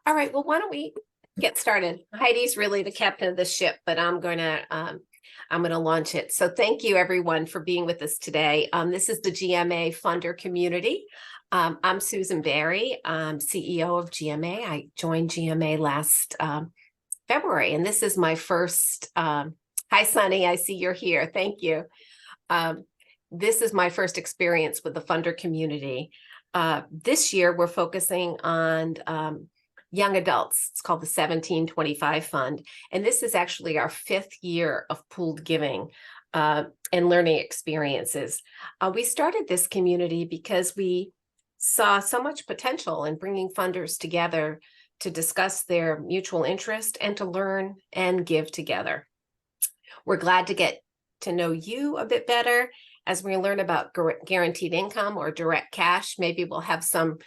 All right, well, why don't we get started? Heidi's really the captain of the ship, but I'm gonna launch it. So thank you everyone for being with us today. This is the GMA funder community. I'm Susan Barry. I'm CEO of GMA. I joined GMA last February, and this is my first. Hi, Sunny. I see you're here. Thank you. This is my first experience with the funder community. This year, we're focusing on young adults. It's called the 1725 Fund. And this is actually our 5th year of pooled giving and learning experiences. We started this community because we saw so much potential in bringing funders together to discuss their mutual interest and to learn and give together. We're glad to get to know you a bit better as we learn about guaranteed income or direct cash. Maybe we'll have some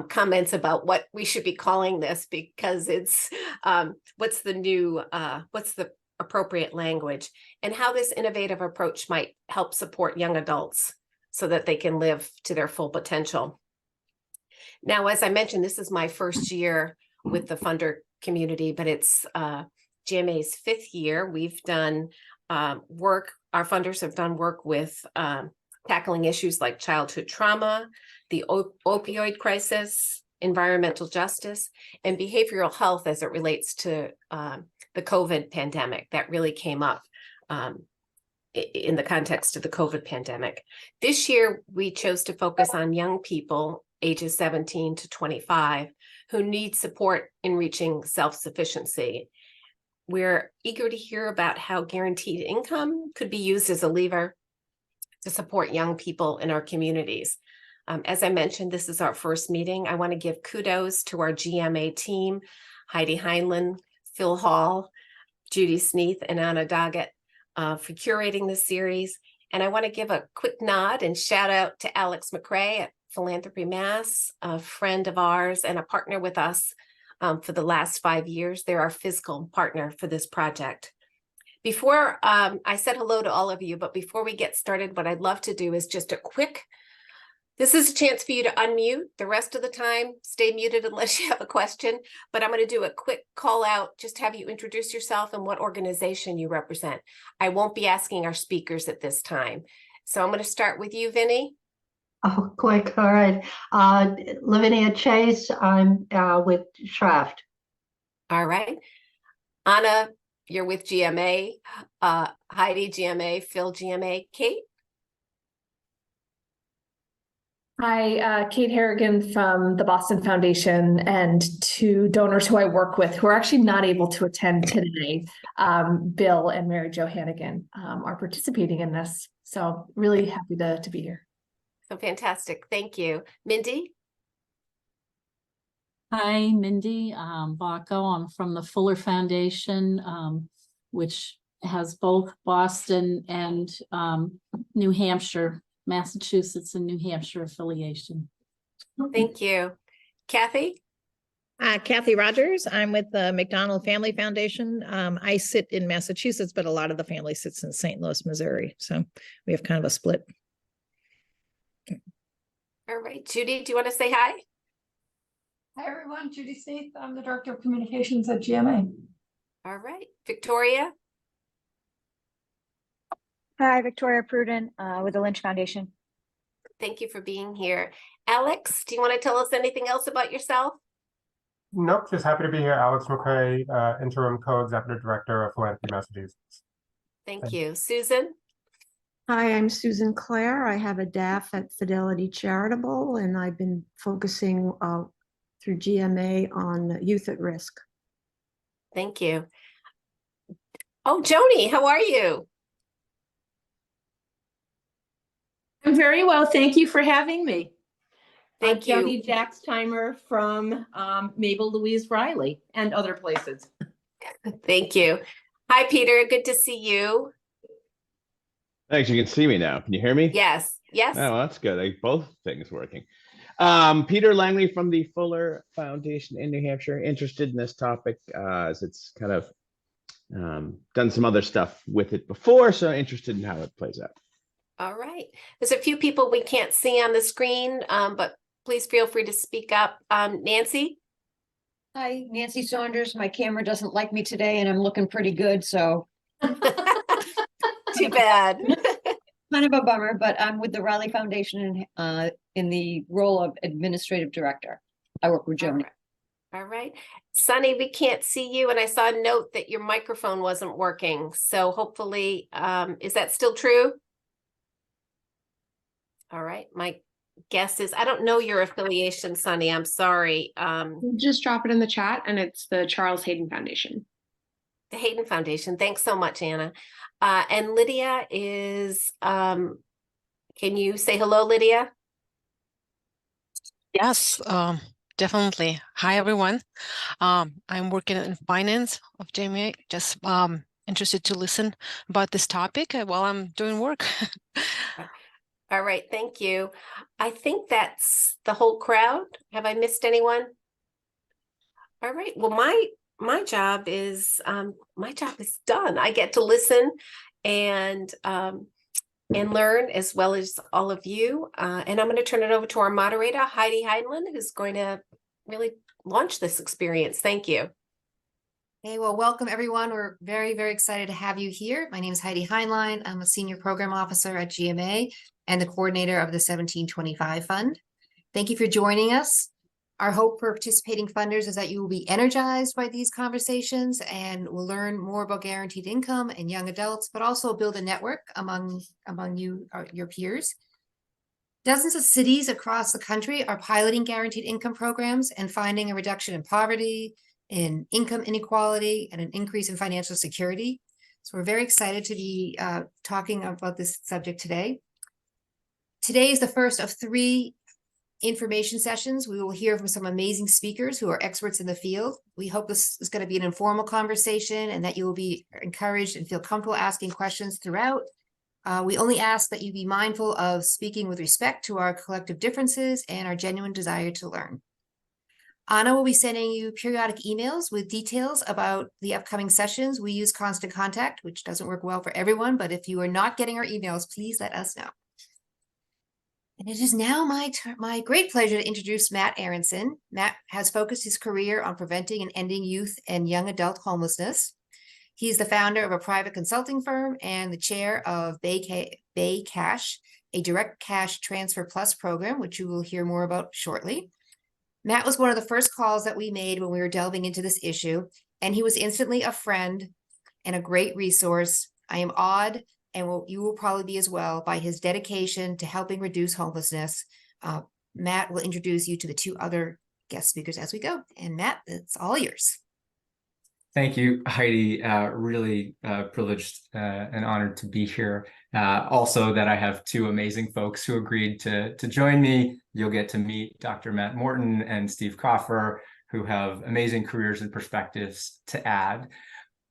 comments about what we should be calling this, because it's what's the appropriate language, and how this innovative approach might help support young adults so that they can live to their full potential. Now, as I mentioned, this is my first year with the funder community, but it's GMA's 5th year. We've done work, our funders have done work with tackling issues like childhood trauma, the opioid crisis, environmental justice, and behavioral health as it relates to the COVID pandemic. That really came up in the context of the COVID pandemic. This year, we chose to focus on young people ages 17 to 25 who need support in reaching self-sufficiency. We're eager to hear about how guaranteed income could be used as a lever to support young people in our communities. As I mentioned, this is our first meeting. I want to give kudos to our GMA team, Heidi Heinlein, Phil Hall, Judy Sneath, and Anna Doggett for curating this series. And I want to give a quick nod and shout out to Alex McRae at Philanthropy Mass, a friend of ours and a partner with us for the last 5 years. They're our fiscal partner for this project. Before I said hello to all of you, but before we get started, what I'd love to do is just this is a chance for you to unmute. The rest of the time, stay muted unless you have a question, but I'm going to do a quick call out, just have you introduce yourself and what organization you represent. I won't be asking our speakers at this time. So I'm going to start with you, Vinny. Oh, quick. All right. Lavinia Chase, I'm with Shraft. All right. Anna, you're with GMA. Heidi, GMA. Phil, GMA. Kate? Hi, Kate Harrigan from the Boston Foundation, and 2 donors who I work with who are actually not able to attend today. Bill and Mary Jo Hannigan are participating in this. So really happy to be here. So fantastic. Thank you. Mindy? Hi, Mindy Bacco. I'm from the Fuller Foundation, which has both Boston and New Hampshire, Massachusetts and New Hampshire affiliation. Thank you. Kathy? Kathy Rogers. I'm with the McDonald Family Foundation. I sit in Massachusetts, but a lot of the family sits in St. Louis, Missouri. So we have kind of a split. All right. Judy, do you want to say hi? Hi, everyone. Judy Sneath. I'm the Director of Communications at GMA. All right. Victoria? Hi, Victoria Pruden with the Lynch Foundation. Thank you for being here. Alex, do you want to tell us anything else about yourself? Nope, just happy to be here. Alex McRae, Interim Co-Executive Director of Philanthropy Massachusetts. Thank you. Susan? Hi, I'm Susan Clare. I have a DAF at Fidelity Charitable, and I've been focusing through GMA on youth at risk. Thank you. Oh, Joni, how are you? I'm very well. Thank you for having me. Thank you. Joni Jackstimer from Mabel Louise Riley and other places. Thank you. Hi, Peter. Good to see you. Thanks. You can see me now. Can you hear me? Yes. Yes. Oh, that's good. Both things working. Peter Langley from the Fuller Foundation in New Hampshire. Interested in this topic as it's kind of done some other stuff with it before, so interested in how it plays out. All right. There's a few people we can't see on the screen, but please feel free to speak up. Nancy? Hi, Nancy Saunders. My camera doesn't like me today and I'm looking pretty good, so Too bad. kind of a bummer, but I'm with the Riley Foundation in the role of administrative director. I work with All Joni. right. All right. Sunny, we can't see you, and I saw a note that your microphone wasn't working. So hopefully, is that still true? All right. My guess is, I don't know your affiliation, Sunny. I'm sorry. Just drop it in the chat, and it's the Charles Hayden Foundation. The Hayden Foundation. Thanks so much, Anna. And Lydia is, can you say hello, Lydia? Yes, definitely. Hi, everyone. I'm working in finance of GMA, just interested to listen about this topic while I'm doing work. All right, thank you. I think that's the whole crowd. Have I missed anyone? All right, well, my job is done. I get to listen and learn as well as all of you. And I'm going to turn it over to our moderator, Heidi Heinlein, who's going to really launch this experience. Thank you. Hey, well, welcome everyone. We're very, very excited to have you here. My name is Heidi Heinlein. I'm a senior program officer at GMA and the coordinator of the 1725 Fund. Thank you for joining us. Our hope for participating funders is that you will be energized by these conversations and will learn more about guaranteed income and young adults, but also build a network among you, your peers. Dozens of cities across the country are piloting guaranteed income programs and finding a reduction in poverty, in income inequality, and an increase in financial security. So we're very excited to be talking about this subject today. Today is the first of 3 information sessions. We will hear from some amazing speakers who are experts in the field. We hope this is going to be an informal conversation and that you will be encouraged and feel comfortable asking questions throughout. We only ask that you be mindful of speaking with respect to our collective differences and our genuine desire to learn. Anna will be sending you periodic emails with details about the upcoming sessions. We use Constant Contact, which doesn't work well for everyone, but if you are not getting our emails, please let us know. And it is now my great pleasure to introduce Matt Aronson. Matt has focused his career on preventing and ending youth and young adult homelessness. He is the founder of a private consulting firm and the chair of Bay Cash, a direct cash transfer plus program, which you will hear more about shortly. Matt was one of the first calls that we made when we were delving into this issue, and he was instantly a friend and a great resource. I am awed, and you will probably be as well, by his dedication to helping reduce homelessness. Matt will introduce you to the 2 other guest speakers as we go. And Matt, it's all yours. Thank you, Heidi. Really privileged and honored to be here. Also that I have 2 amazing folks who agreed to join me. You'll get to meet Dr. Matt Morton and Steve Coffer, who have amazing careers and perspectives to add.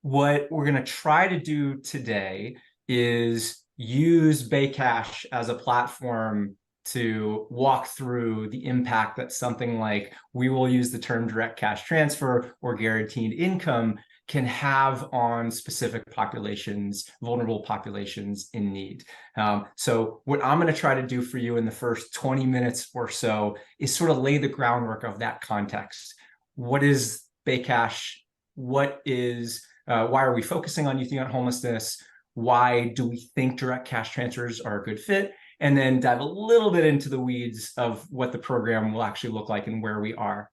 What we're going to try to do today is use Bay Cash as a platform to walk through the impact that something like, we will use the term direct cash transfer or guaranteed income, can have on specific populations, vulnerable populations in need. So what I'm going to try to do for you in the first 20 minutes or so is sort of lay the groundwork of that context. What is Bay Cash? What is, why are we focusing on youth and homelessness? Why do we think direct cash transfers are a good fit? And then dive a little bit into the weeds of what the program will actually look like and where we are.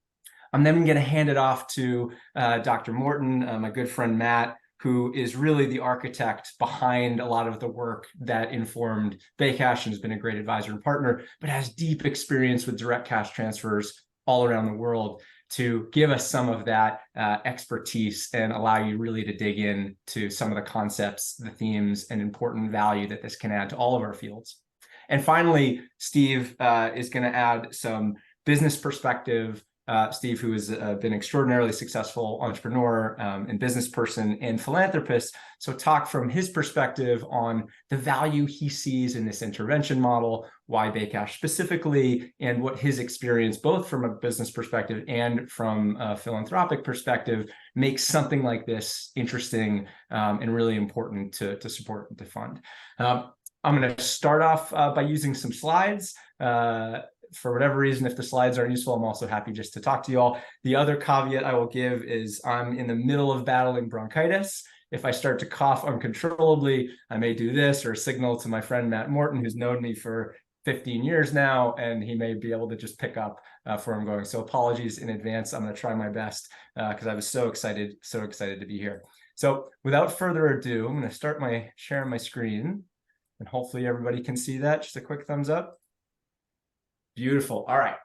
I'm then going to hand it off to Dr. Morton, my good friend Matt, who is really the architect behind a lot of the work that informed Bay Cash and has been a great advisor and partner, but has deep experience with direct cash transfers all around the world, to give us some of that expertise and allow you really to dig in to some of the concepts, the themes, and important value that this can add to all of our fields. And finally, Steve is going to add some business perspective. Steve, who has been extraordinarily successful entrepreneur and business person and philanthropist. So talk from his perspective on the value he sees in this intervention model, why Bay Cash specifically, and what his experience, both from a business perspective and from a philanthropic perspective, makes something like this interesting and really important to support the fund. I'm going to start off by using some slides for whatever reason, if the slides aren't useful, I'm also happy just to talk to you all. The other caveat I will give is I'm in the middle of battling bronchitis. If I start to cough uncontrollably, I may do this or signal to my friend Matt Morton, who's known me for 15 years now, and he may be able to just pick up where I'm going. So apologies in advance. I'm going to try my best because I was so excited to be here. So without further ado, I'm going to start sharing my screen, and hopefully everybody can see that. Just a quick thumbs up. Beautiful. All right.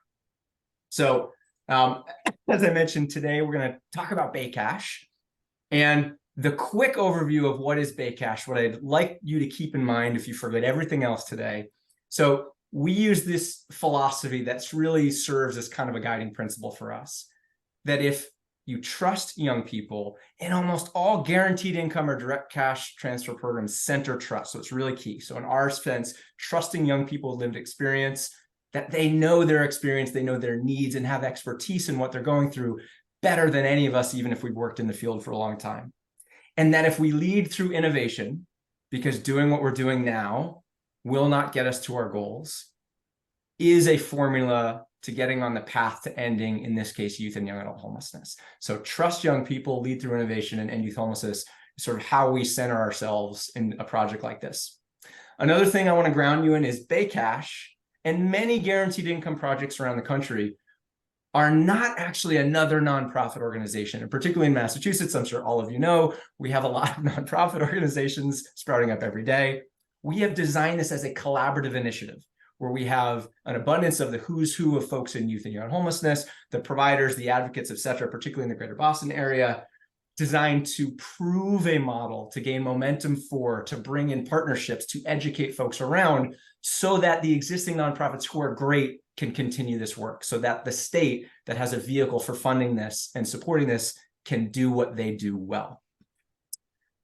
So as I mentioned today, we're going to talk about Baycash. And the quick overview of what is Baycash, what I'd like you to keep in mind if you forget everything else today. So we use this philosophy that's really serves as kind of a guiding principle for us, that if you trust young people, and almost all guaranteed income or direct cash transfer programs center trust. So it's really key. So in our sense, trusting young people with lived experience, that they know their experience, they know their needs, and have expertise in what they're going through better than any of us, even if we've worked in the field for a long time. And that if we lead through innovation, because doing what we're doing now will not get us to our goals, is a formula to getting on the path to ending, in this case, youth and young adult homelessness. So trust young people, lead through innovation, and end youth homelessness is sort of how we center ourselves in a project like this. Another thing I want to ground you in is Baycash and many guaranteed income projects around the country are not actually another nonprofit organization. And particularly in Massachusetts, I'm sure all of you know, we have a lot of nonprofit organizations sprouting up every day. We have designed this as a collaborative initiative where we have an abundance of the who's who of folks in youth and young homelessness, the providers, the advocates, et cetera, particularly in the greater Boston area, designed to prove a model, to gain momentum for, to bring in partnerships, to educate folks around so that the existing nonprofits who are great can continue this work, so that the state that has a vehicle for funding this and supporting this can do what they do well.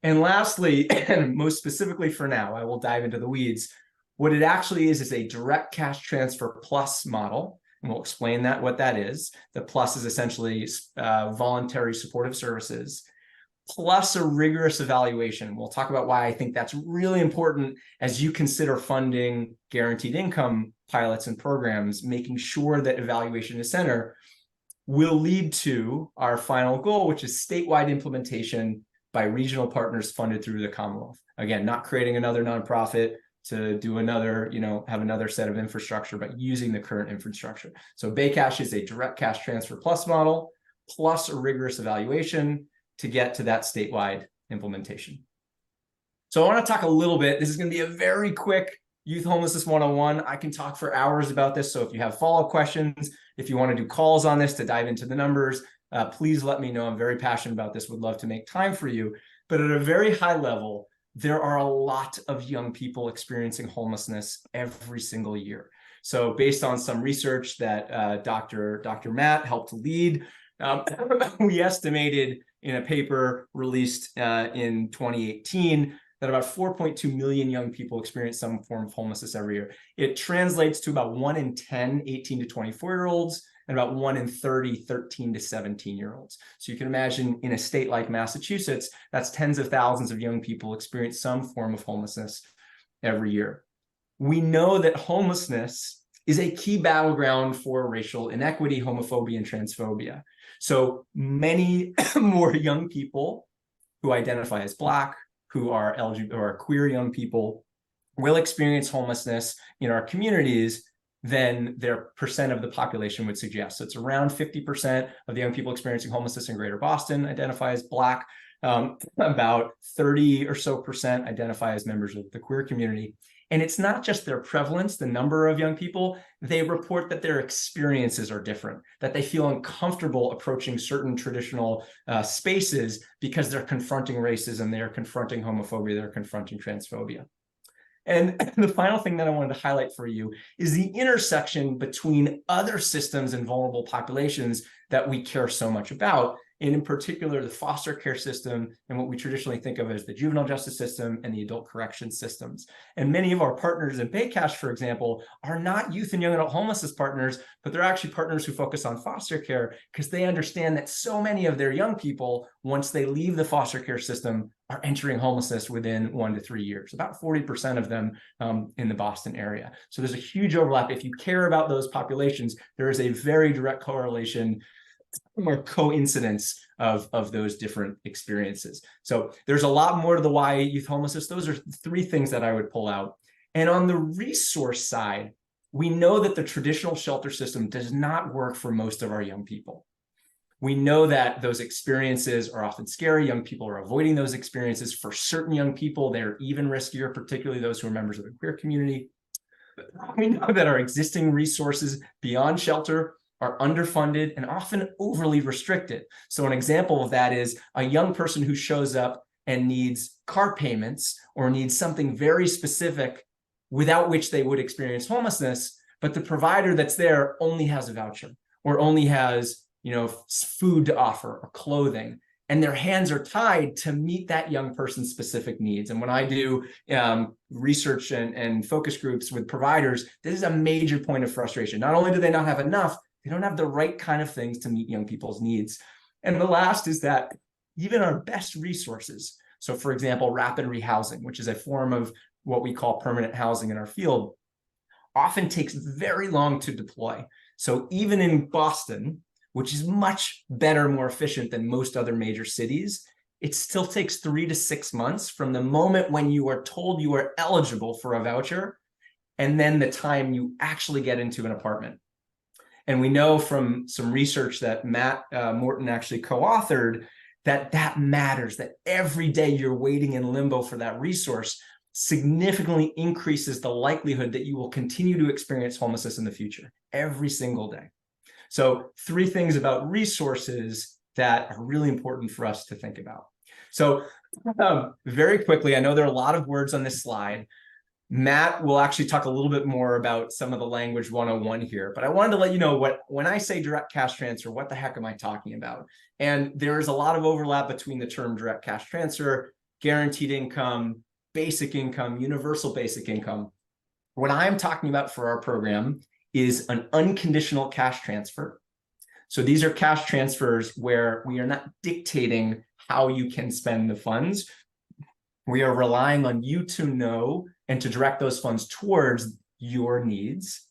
And lastly, and most specifically for now, I will dive into the weeds. What it actually is a direct cash transfer plus model, and we'll explain what that is. The plus is essentially voluntary supportive services, plus a rigorous evaluation. We'll talk about why I think that's really important as you consider funding guaranteed income pilots and programs. Making sure that evaluation is center will lead to our final goal, which is statewide implementation by regional partners funded through the Commonwealth. Again, not creating another nonprofit to do another, have another set of infrastructure, but using the current infrastructure. So Baycash is a direct cash transfer plus model, plus a rigorous evaluation to get to that statewide implementation. So I want to talk a little bit. This is going to be a very quick Youth Homelessness 101. I can talk for hours about this. So if you have follow-up questions, if you want to do calls on this to dive into the numbers, please let me know. I'm very passionate about this. Would love to make time for you. But at a very high level, there are a lot of young people experiencing homelessness every single year. So based on some research that Dr. Matt helped lead, we estimated in a paper released in 2018 that about 4.2 million young people experience some form of homelessness every year. It translates to about 1 in 10 18 to 24-year-olds and about 1 in 30 13 to 17-year-olds. So you can imagine in a state like Massachusetts, that's tens of thousands of young people experience some form of homelessness every year. We know that homelessness is a key battleground for racial inequity, homophobia, and transphobia. So many more young people who identify as Black, who are LGBT or queer young people, will experience homelessness in our communities than their percent of the population would suggest. So it's around 50% of the young people experiencing homelessness in greater Boston identify as Black. About 30 or so percent identify as members of the queer community. And it's not just their prevalence, the number of young people, they report that their experiences are different, that they feel uncomfortable approaching certain traditional spaces because they're confronting racism, they're confronting homophobia, they're confronting transphobia. And the final thing that I wanted to highlight for you is the intersection between other systems and vulnerable populations that we care so much about, and in particular, the foster care system and what we traditionally think of as the juvenile justice system and the adult corrections systems. And many of our partners in Baycash, for example, are not youth and young adult homelessness partners, but they're actually partners who focus on foster care because they understand that so many of their young people, once they leave the foster care system, are entering homelessness within 1 to 3 years, about 40% of them in the Boston area. So there's a huge overlap. If you care about those populations, there is a very direct correlation or coincidence of those different experiences. So there's a lot more to the why youth homelessness. Those are 3 things that I would pull out. And on the resource side, we know that the traditional shelter system does not work for most of our young people. We know that those experiences are often scary. Young people are avoiding those experiences. For certain young people, they're even riskier, particularly those who are members of the queer community. We know that our existing resources beyond shelter are underfunded and often overly restricted. So an example of that is a young person who shows up and needs car payments or needs something very specific without which they would experience homelessness, but the provider that's there only has a voucher or only has, food to offer or clothing, and their hands are tied to meet that young person's specific needs. And when I do research and focus groups with providers, this is a major point of frustration. Not only do they not have enough, they don't have the right kind of things to meet young people's needs. And the last is that even our best resources, so for example, rapid rehousing, which is a form of what we call permanent housing in our field, often takes very long to deploy. So even in Boston, which is much better, more efficient than most other major cities, it still takes 3 to 6 months from the moment when you are told you are eligible for a voucher and then the time you actually get into an apartment. And we know from some research that Matt Morton actually co-authored that matters, that every day you're waiting in limbo for that resource significantly increases the likelihood that you will continue to experience homelessness in the future, every single day. So 3 things about resources that are really important for us to think about. So very quickly, I know there are a lot of words on this slide. Matt will actually talk a little bit more about some of the language 101 here, but I wanted to let you know when I say direct cash transfer, what the heck am I talking about? And there is a lot of overlap between the term direct cash transfer, guaranteed income, basic income, universal basic income. What I'm talking about for our program is an unconditional cash transfer. So these are cash transfers where we are not dictating how you can spend the funds. We are relying on you to know and to direct those funds towards your needs.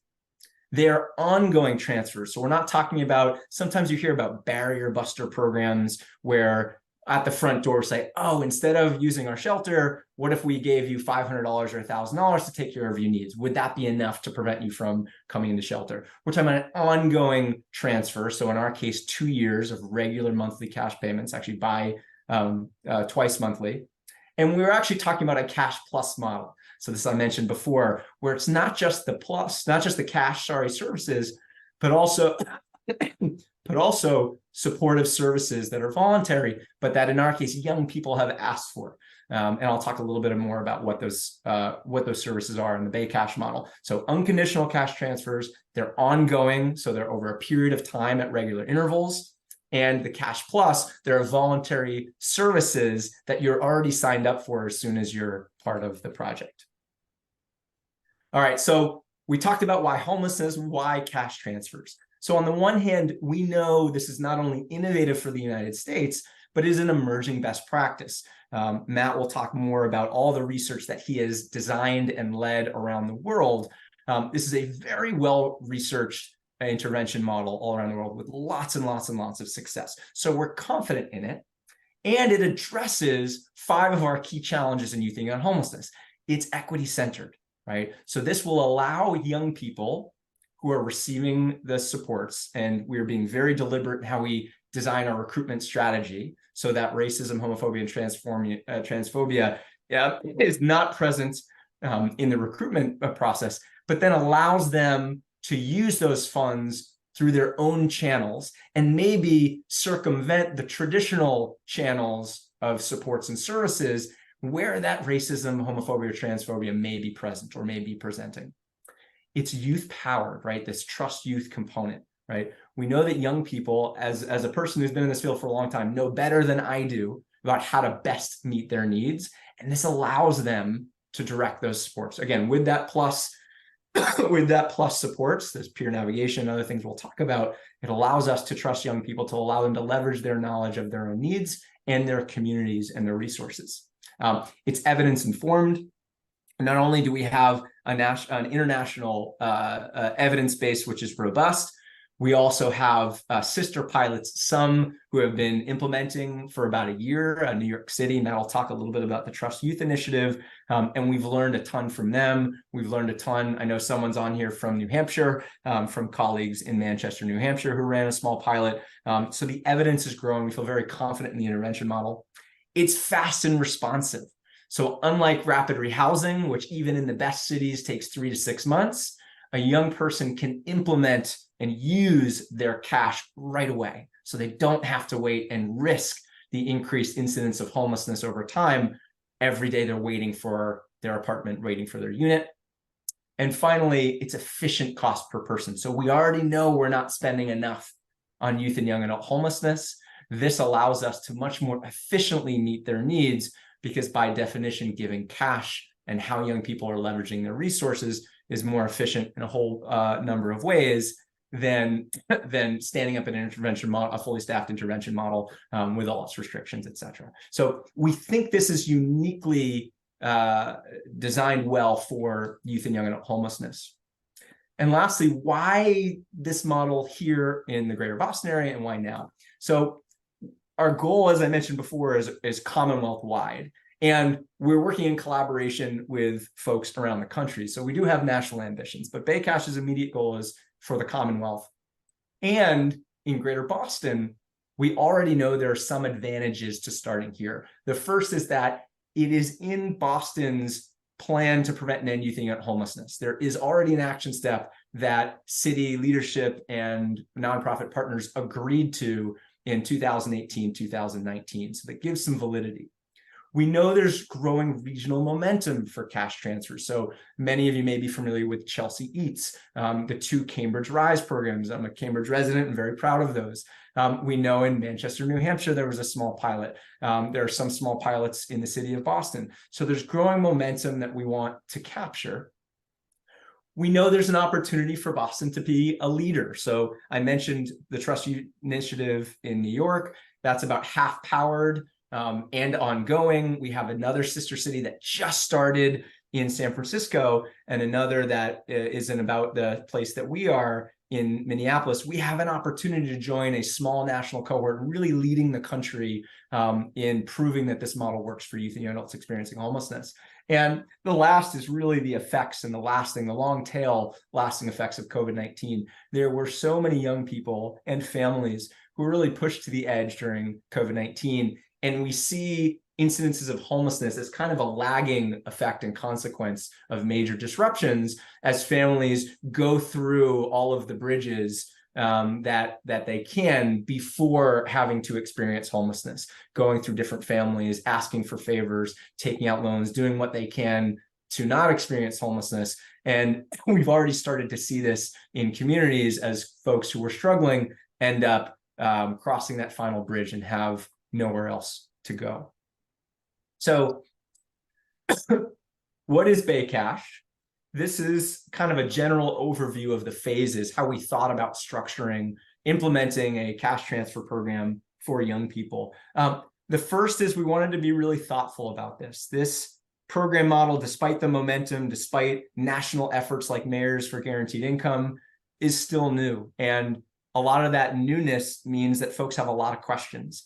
They're ongoing transfers. So we're not talking about, sometimes you hear about barrier buster programs where at the front door say, oh, instead of using our shelter, what if we gave you $500 or $1,000 to take care of your needs? Would that be enough to prevent you from coming into shelter? We're talking about an ongoing transfer. So in our case, 2 years of regular monthly cash payments, actually by twice monthly. And we were actually talking about a cash plus model. So this I mentioned before, where it's not just the plus, not just the cash, services, but also supportive services that are voluntary, but that in our case, young people have asked for. And I'll talk a little bit more about what those services are in the Baycash model. So unconditional cash transfers, they're ongoing. So they're over a period of time at regular intervals. And the Cash Plus, there are voluntary services that you're already signed up for as soon as you're part of the project. All right, so we talked about why homelessness, why cash transfers. So on the one hand, we know this is not only innovative for the United States, but is an emerging best practice. Matt will talk more about all the research that he has designed and led around the world. This is a very well-researched intervention model all around the world with lots and lots and lots of success. So we're confident in it. And it addresses 5 of our key challenges in youth and young homelessness. It's equity-centered, right? So this will allow young people who are receiving the supports, and we're being very deliberate in how we design our recruitment strategy so that racism, homophobia, and transphobia is not present in the recruitment process, but then allows them to use those funds through their own channels and maybe circumvent the traditional channels of supports and services where that racism, homophobia, or transphobia may be present or may be presenting. It's youth powered, right? This trust youth component. right? We know that young people, as a person who's been in this field for a long time, know better than I do about how to best meet their needs. And this allows them to direct those supports. Again, with that plus supports, there's peer navigation and other things we'll talk about. It allows us to trust young people, to allow them to leverage their knowledge of their own needs and their communities and their resources. It's evidence informed. Not only do we have an international evidence base, which is robust, we also have sister pilots, some who have been implementing for about a year, New York City. Matt will talk a little bit about the Trust Youth Initiative, and we've learned a ton from them. We've learned a ton. I know someone's on here from New Hampshire, from colleagues in Manchester, New Hampshire, who ran a small pilot. So the evidence is growing. We feel very confident in the intervention model. It's fast and responsive. So unlike rapid rehousing, which even in the best cities takes 3 to 6 months, a young person can implement and use their cash right away. So they don't have to wait and risk the increased incidence of homelessness over time. Every day they're waiting for their apartment, waiting for their unit. And finally, it's efficient cost per person. So we already know we're not spending enough on youth and young adult homelessness. This allows us to much more efficiently meet their needs, because by definition, giving cash and how young people are leveraging their resources is more efficient in a whole number of ways than standing up an intervention model, a fully staffed intervention model with all its restrictions, et cetera. So we think this is uniquely designed well for youth and young adult homelessness. And lastly, why this model here in the greater Boston area and why now? So our goal, as I mentioned before, is Commonwealth-wide. And we're working in collaboration with folks around the country. So we do have national ambitions, but Baycash's immediate goal is for the Commonwealth. And in greater Boston, we already know there are some advantages to starting here. The first is that it is in Boston's plan to prevent and end youth and young homelessness. There is already an action step that city leadership and nonprofit partners agreed to in 2018, 2019. So that gives some validity. We know there's growing regional momentum for cash transfers. So many of you may be familiar with Chelsea Eats, the 2 Cambridge Rise programs. I'm a Cambridge resident and very proud of those. We know in Manchester, New Hampshire, there was a small pilot. There are some small pilots in the city of Boston. So there's growing momentum that we want to capture. We know there's an opportunity for Boston to be a leader. So I mentioned the Trust Youth Initiative in New York. That's about half powered and ongoing. We have another sister city that just started in San Francisco, and another that is in about the place that we are in Minneapolis. We have an opportunity to join a small national cohort, really leading the country in proving that this model works for youth and young adults experiencing homelessness. And the last is really the effects and the long tail lasting effects of COVID-19. There were so many young people and families who were really pushed to the edge during COVID-19. And we see incidences of homelessness as kind of a lagging effect and consequence of major disruptions as families go through all of the bridges that they can before having to experience homelessness, going through different families, asking for favors, taking out loans, doing what they can to not experience homelessness. And we've already started to see this in communities as folks who were struggling end up crossing that final bridge and have nowhere else to go. So what is Baycash? This is kind of a general overview of the phases, how we thought about structuring, implementing a cash transfer program for young people. The first is we wanted to be really thoughtful about this. This program model, despite the momentum, despite national efforts like Mayors for Guaranteed Income, is still new. And a lot of that newness means that folks have a lot of questions.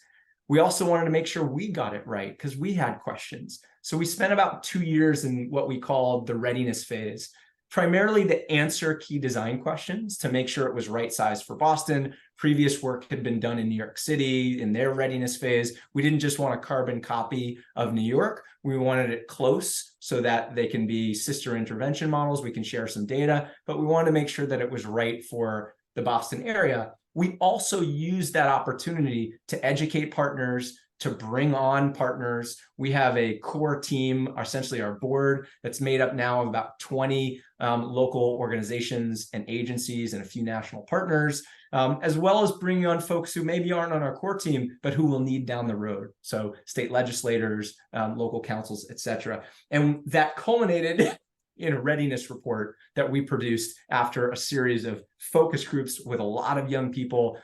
We also wanted to make sure we got it right because we had questions. So we spent about 2 years in what we called the readiness phase, primarily to answer key design questions to make sure it was right size for Boston. Previous work had been done in New York City in their readiness phase. We didn't just want a carbon copy of New York. We wanted it close so that they can be sister intervention models. We can share some data, but we wanted to make sure that it was right for the Boston area. We also used that opportunity to educate partners, to bring on partners. We have a core team, essentially our board, that's made up now of about 20 local organizations and agencies and a few national partners, as well as bringing on folks who maybe aren't on our core team, but who will need down the road. So state legislators, local councils, et cetera. And that culminated in a readiness report that we produced after a series of focus groups with a lot of young people,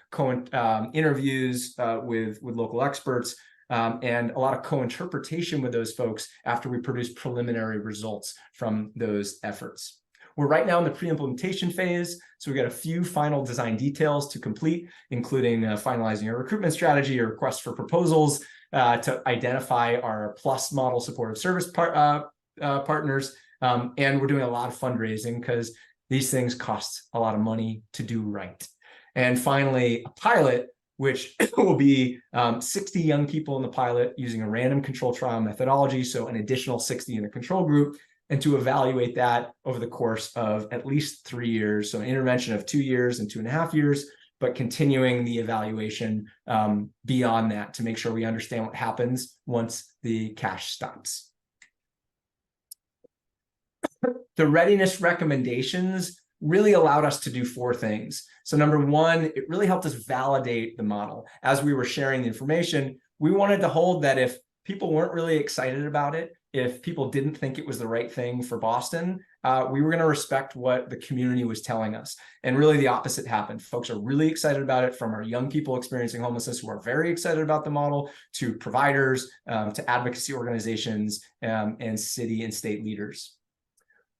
interviews with local experts, and a lot of co-interpretation with those folks after we produced preliminary results from those efforts. We're right now in the pre-implementation phase, so we've got a few final design details to complete, including finalizing a recruitment strategy, a request for proposals to identify our plus model supportive service partners. And we're doing a lot of fundraising because these things cost a lot of money to do right. And finally, a pilot, which will be 60 young people in the pilot using a random control trial methodology, so an additional 60 in a control group, and to evaluate that over the course of at least 3 years, so an intervention of 2 years and 2.5 years, but continuing the evaluation beyond that to make sure we understand what happens once the cash stops. The readiness recommendations really allowed us to do 4 things. So number one, it really helped us validate the model. As we were sharing the information, we wanted to hold that if people weren't really excited about it, if people didn't think it was the right thing for Boston, we were going to respect what the community was telling us. And really the opposite happened. Folks are really excited about it, from our young people experiencing homelessness who are very excited about the model, to providers, to advocacy organizations, and city and state leaders.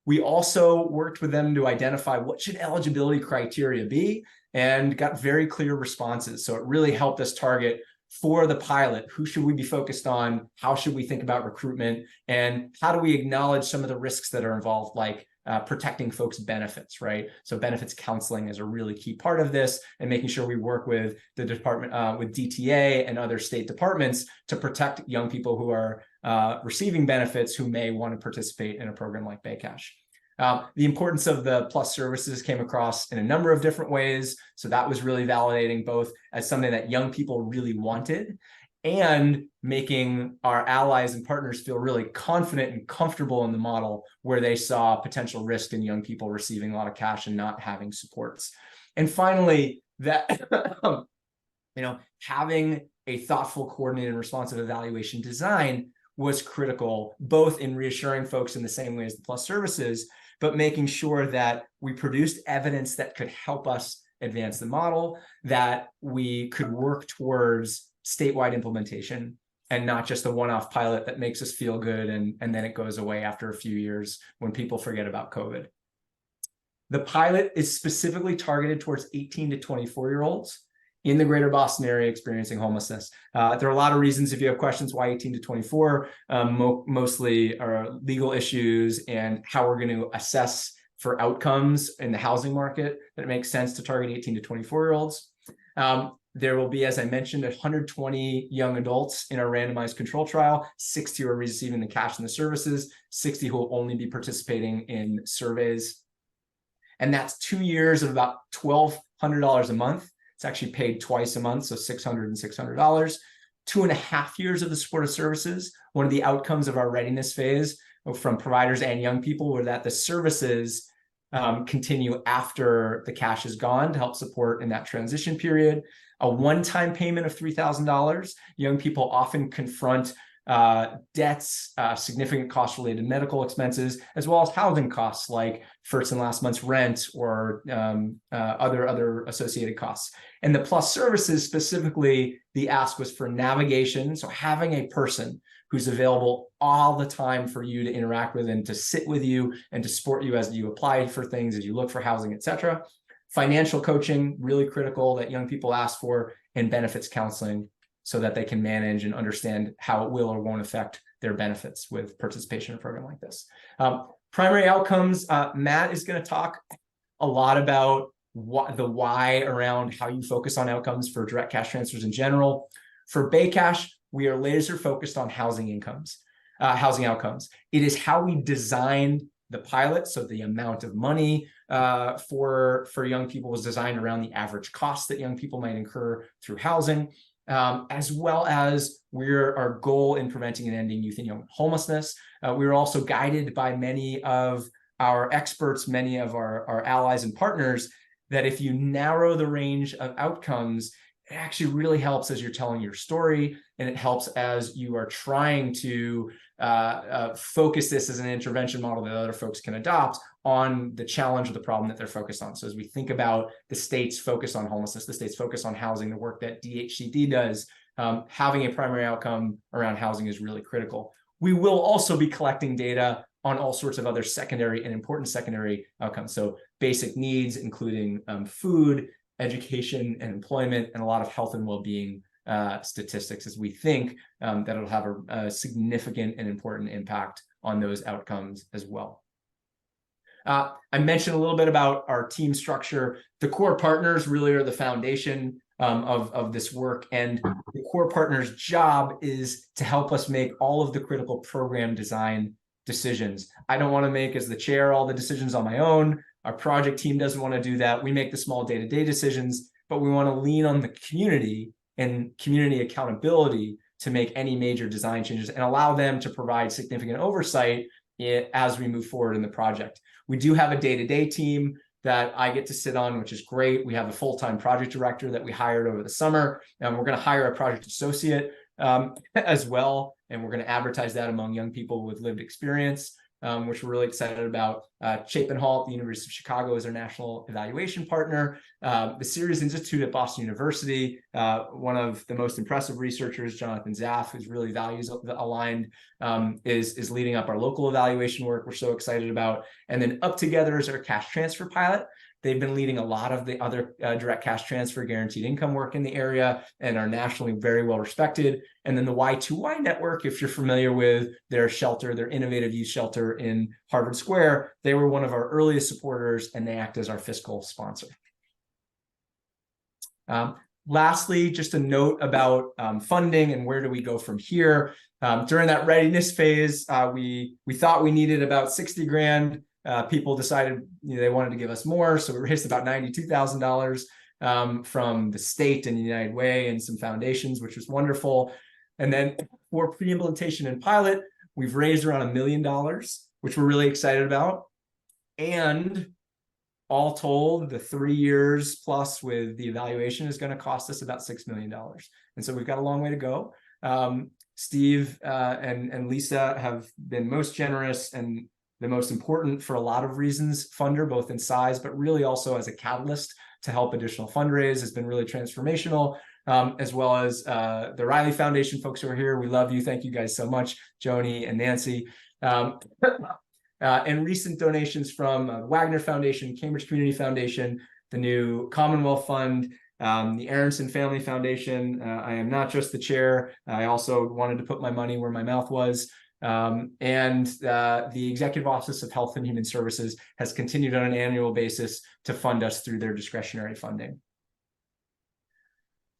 We also worked with them to identify what should eligibility criteria be, and got very clear responses. So it really helped us target for the pilot, who should we be focused on? How should we think about recruitment? And how do we acknowledge some of the risks that are involved, like protecting folks' benefits, right? So benefits counseling is a really key part of this, and making sure we work with the department, with DTA and other state departments to protect young people who are receiving benefits who may want to participate in a program like Baycash. The importance of the plus services came across in a number of different ways. So that was really validating, both as something that young people really wanted, and making our allies and partners feel really confident and comfortable in the model where they saw potential risk in young people receiving a lot of cash and not having supports. And finally, that having a thoughtful, coordinated, and responsive evaluation design was critical, both in reassuring folks in the same way as the plus services, but making sure that we produced evidence that could help us advance the model, that we could work towards statewide implementation, and not just a one-off pilot that makes us feel good and then it goes away after a few years when people forget about COVID. The pilot is specifically targeted towards 18 to 24-year-olds in the greater Boston area experiencing homelessness. There are a lot of reasons, if you have questions, why 18 to 24, mostly are legal issues and how we're going to assess for outcomes in the housing market that it makes sense to target 18 to 24-year-olds. There will be, as I mentioned, 120 young adults in our randomized control trial, 60 who are receiving the cash and the services, 60 who will only be participating in surveys. And that's 2 years of about $1,200 a month. It's actually paid twice a month, so $600 and $600. 2.5 years of the supportive services. One of the outcomes of our readiness phase from providers and young people were that the services continue after the cash is gone to help support in that transition period. A one-time payment of $3,000. Young people often confront debts, significant costs related to medical expenses, as well as housing costs like first and last month's rent or other associated costs. And the plus services, specifically, the ask was for navigation. So having a person who's available all the time for you to interact with and to sit with you and to support you as you apply for things, as you look for housing, et cetera. Financial coaching, really critical, that young people ask for, and benefits counseling, so that they can manage and understand how it will or won't affect their benefits with participation in a program like this. Primary outcomes, Matt is going to talk a lot about the why around how you focus on outcomes for direct cash transfers in general. For Baycash, we are laser focused on housing outcomes. It is how we designed the pilot, so the amount of money for young people was designed around the average cost that young people might incur through housing. as well as our goal in preventing and ending youth and young homelessness. We're also guided by many of our experts, many of our allies and partners, that if you narrow the range of outcomes, it actually really helps as you're telling your story, and it helps as you are trying to focus this as an intervention model that other folks can adopt on the challenge or the problem that they're focused on. So as we think about the state's focus on homelessness, the state's focus on housing, the work that DHCD does, having a primary outcome around housing is really critical. We will also be collecting data on all sorts of other secondary and important secondary outcomes. So basic needs, including food, education, and employment, and a lot of health and well-being statistics, as we think that it'll have a significant and important impact on those outcomes as well. I mentioned a little bit about our team structure. The core partners really are the foundation of this work, and the core partners' job is to help us make all of the critical program design decisions. I don't want to make, as the chair, all the decisions on my own. Our project team doesn't want to do that. We make the small day-to-day decisions, but we want to lean on the community and community accountability to make any major design changes and allow them to provide significant oversight as we move forward in the project. We do have a day-to-day team that I get to sit on, which is great. We have a full-time project director that we hired over the summer, and we're going to hire a project associate as well. And we're going to advertise that among young people with lived experience, which we're really excited about. Chapin Hall at the University of Chicago is our national evaluation partner. The Series Institute at Boston University, one of the most impressive researchers, Jonathan Zaff, who's really values aligned, is leading up our local evaluation work we're so excited about. And then Up Together is our cash transfer pilot. They've been leading a lot of the other direct cash transfer guaranteed income work in the area and are nationally very well respected. And then the Y2Y network, if you're familiar with their shelter, their innovative youth shelter in Harvard Square, they were one of our earliest supporters, and they act as our fiscal sponsor. Lastly, just a note about funding and where do we go from here. During that readiness phase, we thought we needed about 60 grand. People decided they wanted to give us more, so we raised about $92,000 from the state and United Way and some foundations, which was wonderful. And then for pre-implementation and pilot, we've raised around $1 million, which we're really excited about. And all told, the 3 years plus with the evaluation is going to cost us about $6 million. And so we've got a long way to go. Steve and Lisa have been most generous and the most important for a lot of reasons, funder, both in size, but really also as a catalyst to help additional fundraise has been really transformational, as well as the Riley Foundation folks who are here. We love you. Thank you guys so much, Joni and Nancy. And recent donations from Wagner Foundation, Cambridge Community Foundation, the new Commonwealth Fund, the Aronson Family Foundation. I am not just the chair. I also wanted to put my money where my mouth was. And the Executive Office of Health and Human Services has continued on an annual basis to fund us through their discretionary funding.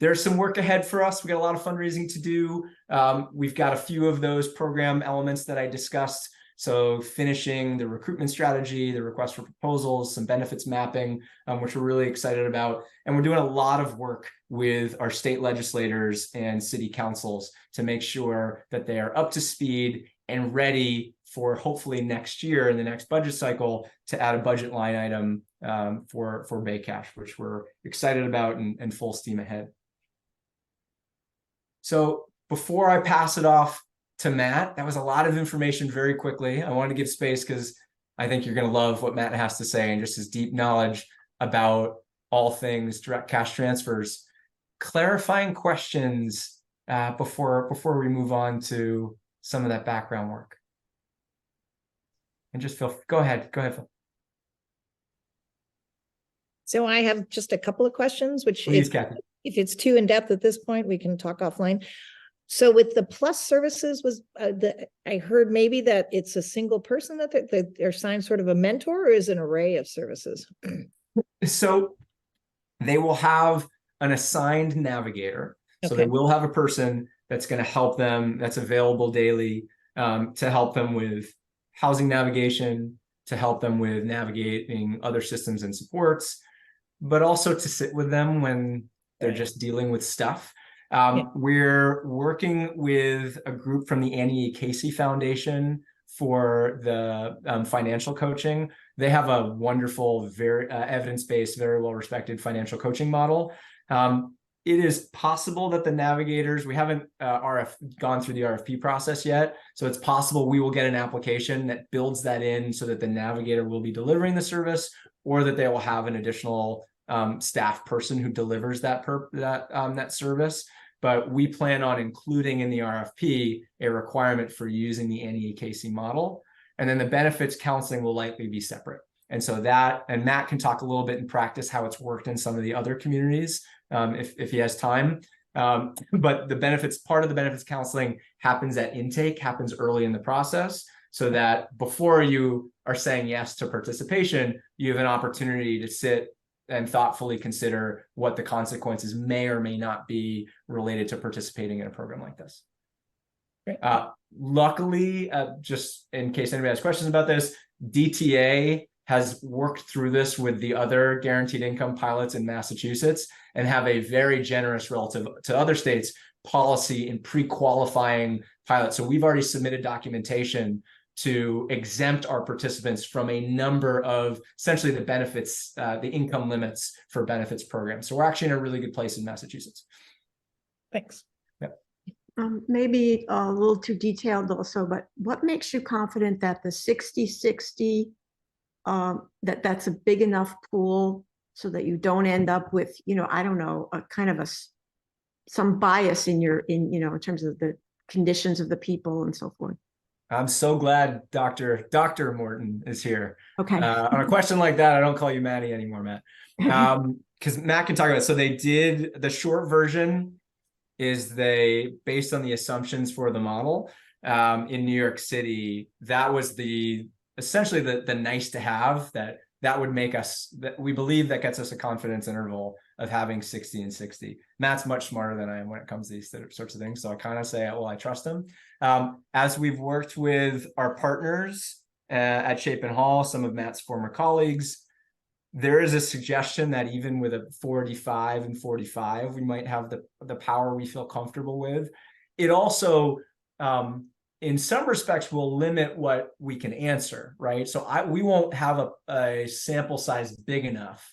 There's some work ahead for us. We got a lot of fundraising to do. We've got a few of those program elements that I discussed. So finishing the recruitment strategy, the request for proposals, some benefits mapping, which we're really excited about. And we're doing a lot of work with our state legislators and city councils to make sure that they are up to speed and ready for hopefully next year in the next budget cycle to add a budget line item for Bay Cash, which we're excited about and full steam ahead. So before I pass it off to Matt, that was a lot of information very quickly. I wanted to give space because I think you're going to love what Matt has to say and just his deep knowledge about all things direct cash transfers. Clarifying questions before we move on to some of that background work. And just go ahead, Phil. So I have just a couple of questions, which Please, Kathy. If it's too in-depth at this point, we can talk offline. So with the plus services, I heard maybe that it's a single person that they're assigned sort of a mentor, or is an array of services? So they will have an assigned navigator. So they will have a person that's going to help them, that's available daily to help them with housing navigation, to help them with navigating other systems and supports, but also to sit with them when they're just dealing with stuff. We're working with a group from the Annie E. Casey Foundation for the financial coaching. They have a wonderful, very evidence-based, very well-respected financial coaching model. It is possible that the navigators, we haven't gone through the RFP process yet, so it's possible we will get an application that builds that in so that the navigator will be delivering the service, or that they will have an additional staff person who delivers that service. But we plan on including in the RFP a requirement for using the Annie E. Casey model, and then the benefits counseling will likely be separate. And so that, and Matt can talk a little bit in practice how it's worked in some of the other communities if he has time. But the benefits, part of the benefits counseling happens at intake, happens early in the process, so that before you are saying yes to participation, you have an opportunity to sit and thoughtfully consider what the consequences may or may not be related to participating in a program like this. Luckily, just in case anybody has questions about this, DTA has worked through this with the other guaranteed income pilots in Massachusetts and have a very generous relative to other states policy in pre-qualifying pilots. So we've already submitted documentation to exempt our participants from a number of essentially the benefits, the income limits for benefits programs. So we're actually in a really good place in Massachusetts. Thanks. Maybe a little too detailed also, but what makes you confident that the 60-60, that's a big enough pool so that you don't end up with, I don't know, a kind of some bias in in terms of the conditions of the people and so forth? I'm so glad Dr. Morton is here. Okay. On a question like that, I don't call you Maddie anymore, Matt. Because Matt can talk about it. So they did, the short version is based on the assumptions for the model in New York City, that was essentially the nice to have that would make us, that we believe that gets us a confidence interval of having 60 and 60. Matt's much smarter than I am when it comes to these sorts of things. So I kind of say, well, I trust him. As we've worked with our partners at Chapin Hall, some of Matt's former colleagues, there is a suggestion that even with a 45 and 45, we might have the power we feel comfortable with. It also, in some respects, will limit what we can answer, right? So we won't have a sample size big enough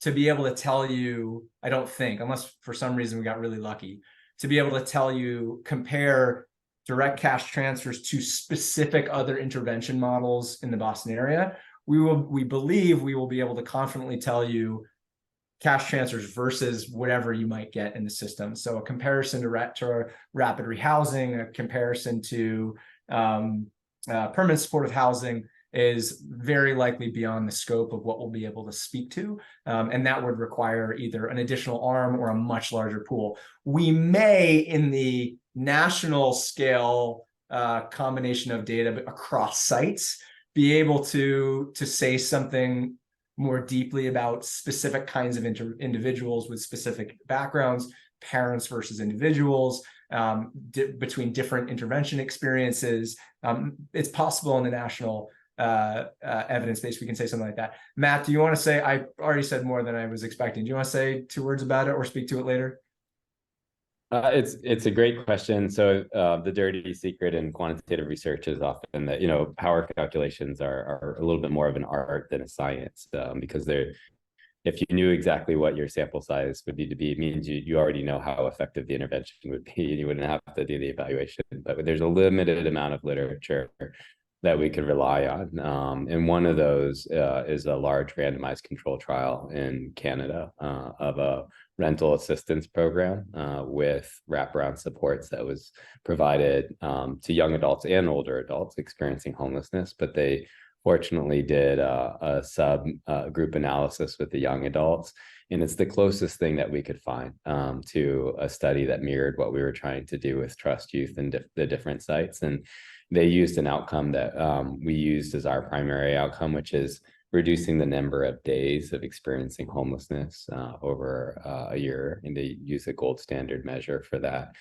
to be able to tell you, I don't think, unless for some reason we got really lucky, to be able to tell you, compare direct cash transfers to specific other intervention models in the Boston area. We believe we will be able to confidently tell you cash transfers versus whatever you might get in the system. So a comparison to rapid rehousing, a comparison to permanent supportive housing is very likely beyond the scope of what we'll be able to speak to. And that would require either an additional arm or a much larger pool. We may, in the national scale combination of data across sites, be able to say something more deeply about specific kinds of individuals with specific backgrounds, parents versus individuals, between different intervention experiences. It's possible in the national evidence base we can say something like that. Matt, do you want to say, I already said more than I was expecting. Do you want to say 2 words about it or speak to it later? It's a great question. So the dirty secret in quantitative research is often that, power calculations are a little bit more of an art than a science, because if you knew exactly what your sample size would need to be, it means you already know how effective the intervention would be, and you wouldn't have to do the evaluation. But there's a limited amount of literature that we could rely on. And one of those is a large randomized control trial in Canada of a rental assistance program with wraparound supports that was provided to young adults and older adults experiencing homelessness. But they fortunately did a subgroup analysis with the young adults. And it's the closest thing that we could find to a study that mirrored what we were trying to do with Trust Youth and the different sites. And they used an outcome that we used as our primary outcome, which is reducing the number of days of experiencing homelessness over a year, and they use a gold standard measure for that,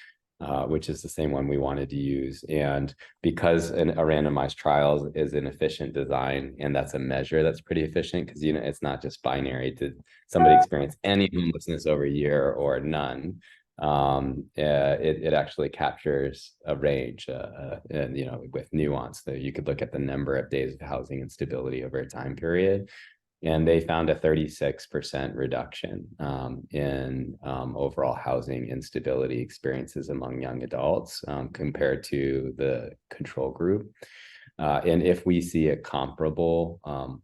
which is the same one we wanted to use. And because a randomized trial is an efficient design, and that's a measure that's pretty efficient, because it's not just binary. Did somebody experience any homelessness over a year or none? it actually captures a range, and with nuance. So you could look at the number of days of housing instability over a time period, and they found a 36% reduction in overall housing instability experiences among young adults compared to the control group. And if we see a comparable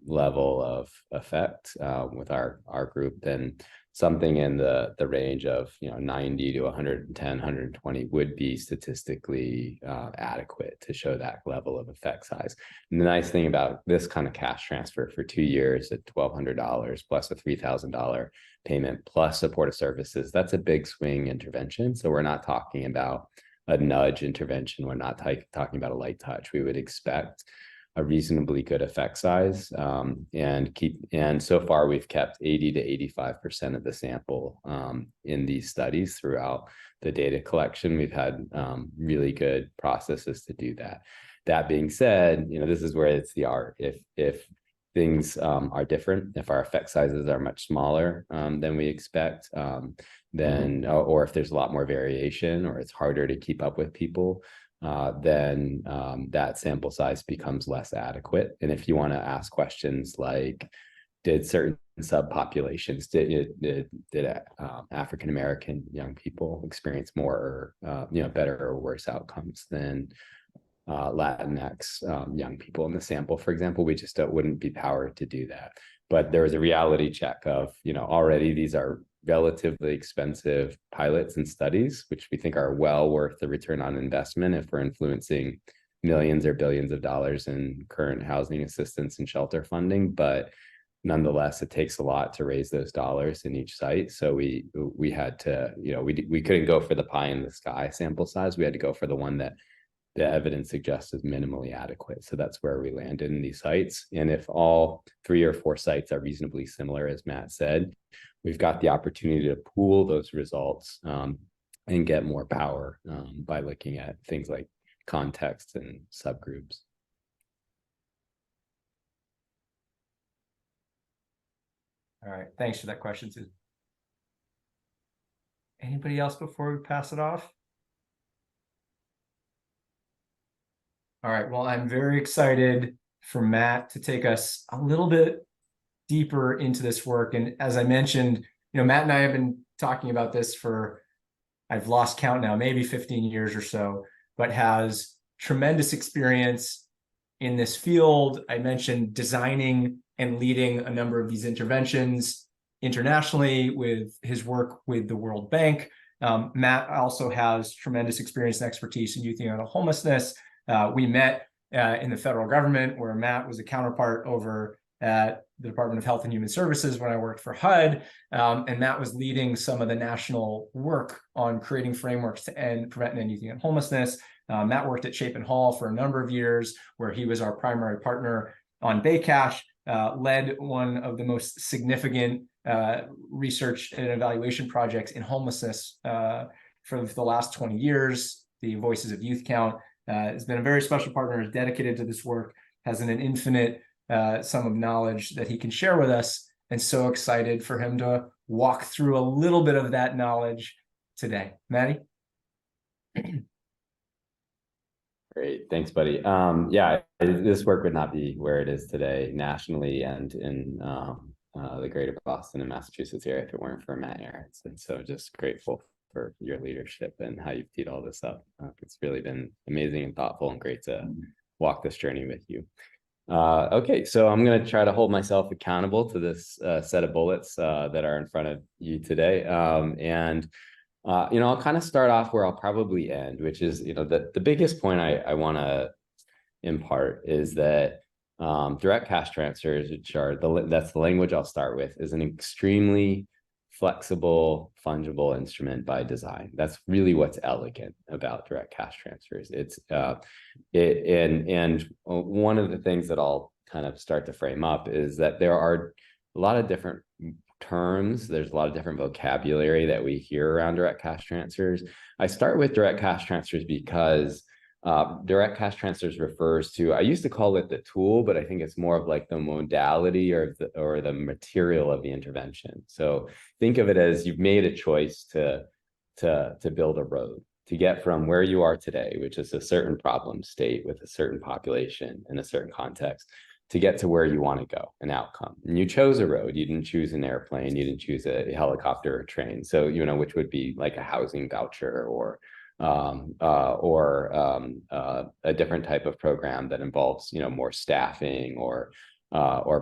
level of effect with our group, then something in the range of 90 to 110, 120 would be statistically adequate to show that level of effect size. And the nice thing about this kind of cash transfer for 2 years at $1,200 plus a $3,000 payment plus supportive services, that's a big swing intervention. So we're not talking about a nudge intervention. We're not talking about a light touch. We would expect a reasonably good effect size, and so far we've kept 80 to 85% of the sample in these studies throughout the data collection. We've had really good processes to do that. That being said, this is where it's the art. If things are different, if our effect sizes are much smaller than we expect, then or if there's a lot more variation, or it's harder to keep up with people, then that sample size becomes less adequate. And if you want to ask questions like, did certain subpopulations, did African American young people experience more, better or worse outcomes than Latinx young people in the sample, for example? We just wouldn't be powered to do that. But there was a reality check of, already these are relatively expensive pilots and studies, which we think are well worth the return on investment if we're influencing millions or billions of dollars in current housing assistance and shelter funding. But nonetheless, it takes a lot to raise those dollars in each site. So we had to, we couldn't go for the pie in the sky sample size. We had to go for the one that the evidence suggests is minimally adequate. So that's where we landed in these sites. And if all 3 or 4 sites are reasonably similar, as Matt said, we've got the opportunity to pool those results and get more power by looking at things like context and subgroups. All right, thanks for that question, Susan. Anybody else before we pass it off? All right, well, I'm very excited for Matt to take us a little bit deeper into this work. And as I mentioned, Matt and I have been talking about this for, I've lost count now, maybe 15 years or so, but has tremendous experience in this field. I mentioned designing and leading a number of these interventions internationally with his work with the World Bank. Matt also has tremendous experience and expertise in youth and young homelessness. We met in the federal government, where Matt was a counterpart over at the Department of Health and Human Services when I worked for HUD, and Matt was leading some of the national work on creating frameworks to prevent and end youth and young homelessness. Matt worked at Chapin Hall for a number of years, where he was our primary partner on BayCash, led one of the most significant research and evaluation projects in homelessness for the last 20 years, the Voices of Youth Count. Has been a very special partner, is dedicated to this work, has an infinite sum of knowledge that he can share with us, and so excited for him to walk through a little bit of that knowledge today. Maddie? Great, thanks, buddy. Yeah, this work would not be where it is today nationally and in the greater Boston and Massachusetts area if it weren't for Matt Ahrens. And so just grateful for your leadership and how you've teed all this up. It's really been amazing and thoughtful and great to walk this journey with you. Okay, so I'm going to try to hold myself accountable to this set of bullets that are in front of you today. I'll kind of start off where I'll probably end, which is, the biggest point I want to impart is that direct cash transfers, which are that's the language I'll start with, is an extremely flexible, fungible instrument by design. That's really what's elegant about direct cash transfers. It's and one of the things that I'll kind of start to frame up is that there are a lot of different terms. There's a lot of different vocabulary that we hear around direct cash transfers. I start with direct cash transfers because direct cash transfers refers to, I used to call it the tool, but I think it's more of like the modality or the material of the intervention. So think of it as you've made a choice to to build a road to get from where you are today, which is a certain problem state with a certain population in a certain context, to get to where you want to go, an outcome. And you chose a road. You didn't choose an airplane. You didn't choose a helicopter or train. So, which would be like a housing voucher or a different type of program that involves, more staffing or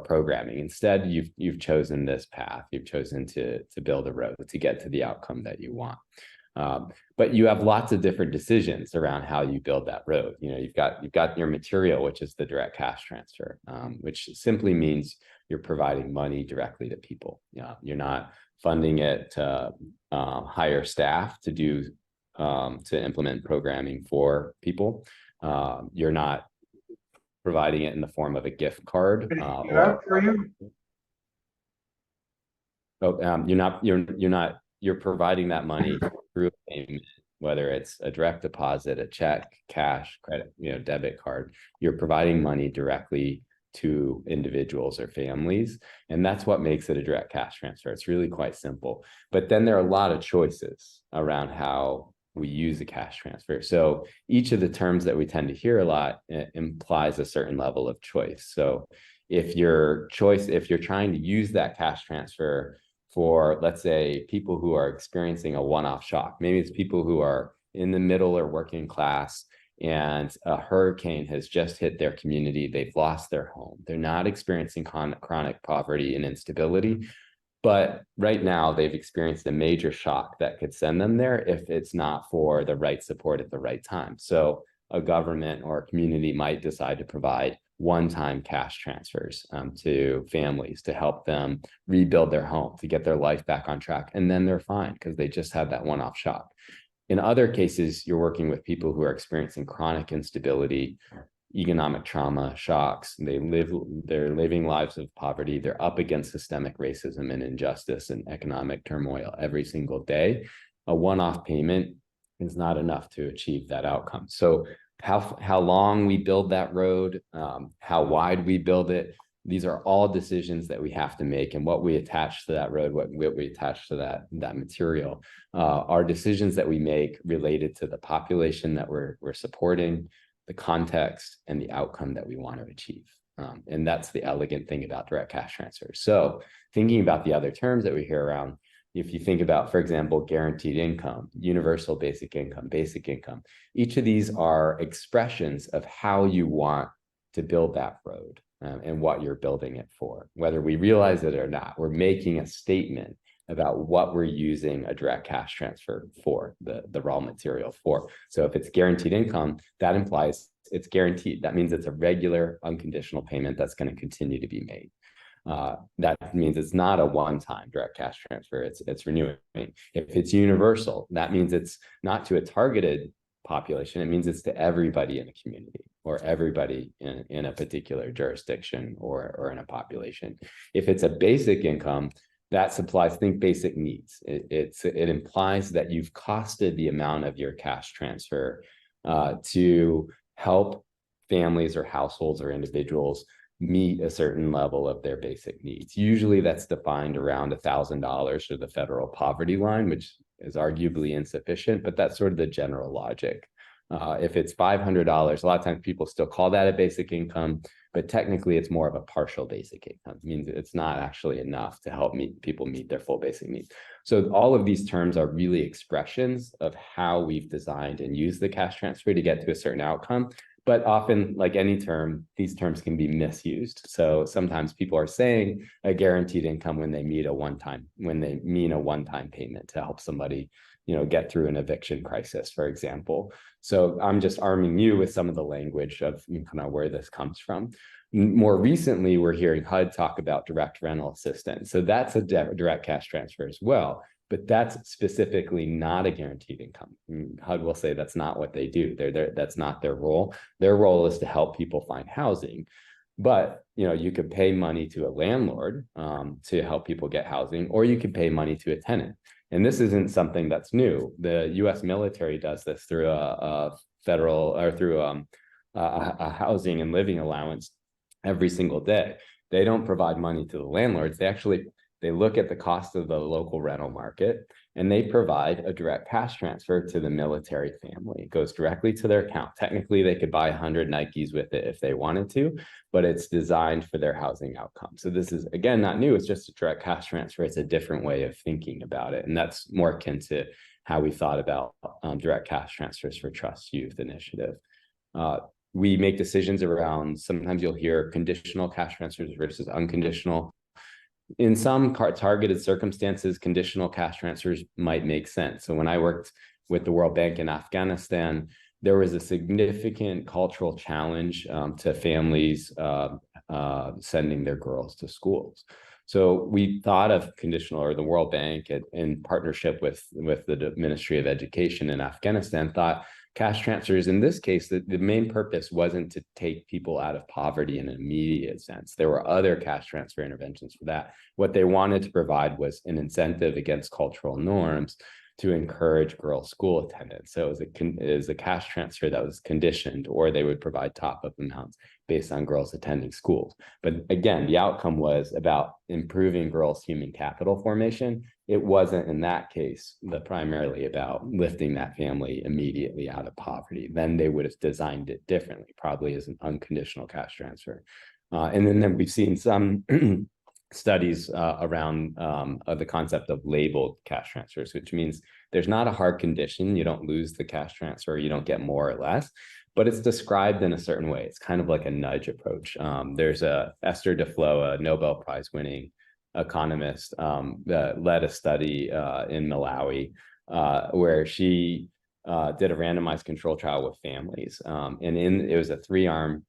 programming. Instead, you've chosen this path. You've chosen to build a road to get to the outcome that you want. But you have lots of different decisions around how you build that road. You've got your material, which is the direct cash transfer, which simply means you're providing money directly to people. You're not funding it to hire staff to do to implement programming for people. You're not providing it in the form of a gift card. You're providing that money through a payment, whether it's a direct deposit, a check, cash, credit, debit card. You're providing money directly to individuals or families. And that's what makes it a direct cash transfer. It's really quite simple. But then there are a lot of choices around how we use a cash transfer. So each of the terms that we tend to hear a lot implies a certain level of choice. So if you're trying to use that cash transfer for, let's say, people who are experiencing a one-off shock, maybe it's people who are in the middle or working class and a hurricane has just hit their community, they've lost their home, they're not experiencing chronic poverty and instability, but right now they've experienced a major shock that could send them there if it's not for the right support at the right time. So a government or a community might decide to provide one-time cash transfers to families to help them rebuild their home, to get their life back on track. And then they're fine because they just had that one-off shock. In other cases, you're working with people who are experiencing chronic instability, economic trauma, shocks. They're living lives of poverty. They're up against systemic racism and injustice and economic turmoil every single day. A one-off payment is not enough to achieve that outcome. So how long we build that road, how wide we build it, these are all decisions that we have to make, and what we attach to that road, what we attach to that material, are decisions that we make related to the population that we're supporting, the context, and the outcome that we want to achieve. And that's the elegant thing about direct cash transfers. So thinking about the other terms that we hear around, if you think about, for example, guaranteed income, universal basic income, each of these are expressions of how you want to build that road and what you're building it for. Whether we realize it or not, we're making a statement about what we're using a direct cash transfer for, the raw material for. So if it's guaranteed income, that implies it's guaranteed. That means it's a regular, unconditional payment that's going to continue to be made. That means it's not a one-time direct cash transfer, it's renewing. If it's universal, that means it's not to a targeted population, it means it's to everybody in a community or everybody in a particular jurisdiction or in a population. If it's a basic income, that supplies, think basic needs. It implies that you've costed the amount of your cash transfer to help families or households or individuals meet a certain level of their basic needs. Usually that's defined around $1,000 for the federal poverty line, which is arguably insufficient, but that's sort of the general logic. If it's $500, a lot of times people still call that a basic income, but technically it's more of a partial basic income. It means it's not actually enough to help people meet their full basic needs. So all of these terms are really expressions of how we've designed and used the cash transfer to get to a certain outcome. But often, like any term, these terms can be misused. So sometimes people are saying a guaranteed income when they mean a one-time payment to help somebody, get through an eviction crisis, for example. So I'm just arming you with some of the language of kind of where this comes from. More recently, we're hearing HUD talk about direct rental assistance. So that's a direct cash transfer as well. But that's specifically not a guaranteed income. HUD will say that's not what they do. That's not their role. Their role is to help people find housing. But you could pay money to a landlord to help people get housing, or you could pay money to a tenant. And this isn't something that's new. The U.S. military does this through a federal or through a housing and living allowance every single day. They don't provide money to the landlords. They actually They look at the cost of the local rental market, and they provide a direct cash transfer to the military family. It goes directly to their account. Technically, they could buy 100 Nikes with it if they wanted to, but it's designed for their housing outcome. So this is, again, not new. It's just a direct cash transfer. It's a different way of thinking about it. And that's more akin to how we thought about direct cash transfers for Trust Youth Initiative. We make decisions around, sometimes you'll hear conditional cash transfers versus unconditional. In some targeted circumstances, conditional cash transfers might make sense. So when I worked with the World Bank in Afghanistan, there was a significant cultural challenge to families sending their girls to schools. So we thought of conditional, or the World Bank in partnership with the Ministry of Education in Afghanistan thought cash transfers, in this case, the main purpose wasn't to take people out of poverty in an immediate sense. There were other cash transfer interventions for that. What they wanted to provide was an incentive against cultural norms to encourage girls' school attendance. So it was a cash transfer that was conditioned, or they would provide top-up amounts based on girls attending schools. But again, the outcome was about improving girls' human capital formation. It wasn't, in that case, primarily about lifting that family immediately out of poverty. Then they would have designed it differently, probably as an unconditional cash transfer. And then we've seen some studies around the concept of labeled cash transfers, which means there's not a hard condition. You don't lose the cash transfer, you don't get more or less, but it's described in a certain way. It's kind of like a nudge approach. There's Esther Duflo, a Nobel Prize winning economist, that led a study in Malawi where she did a randomized control trial with families. And it was a 3-arm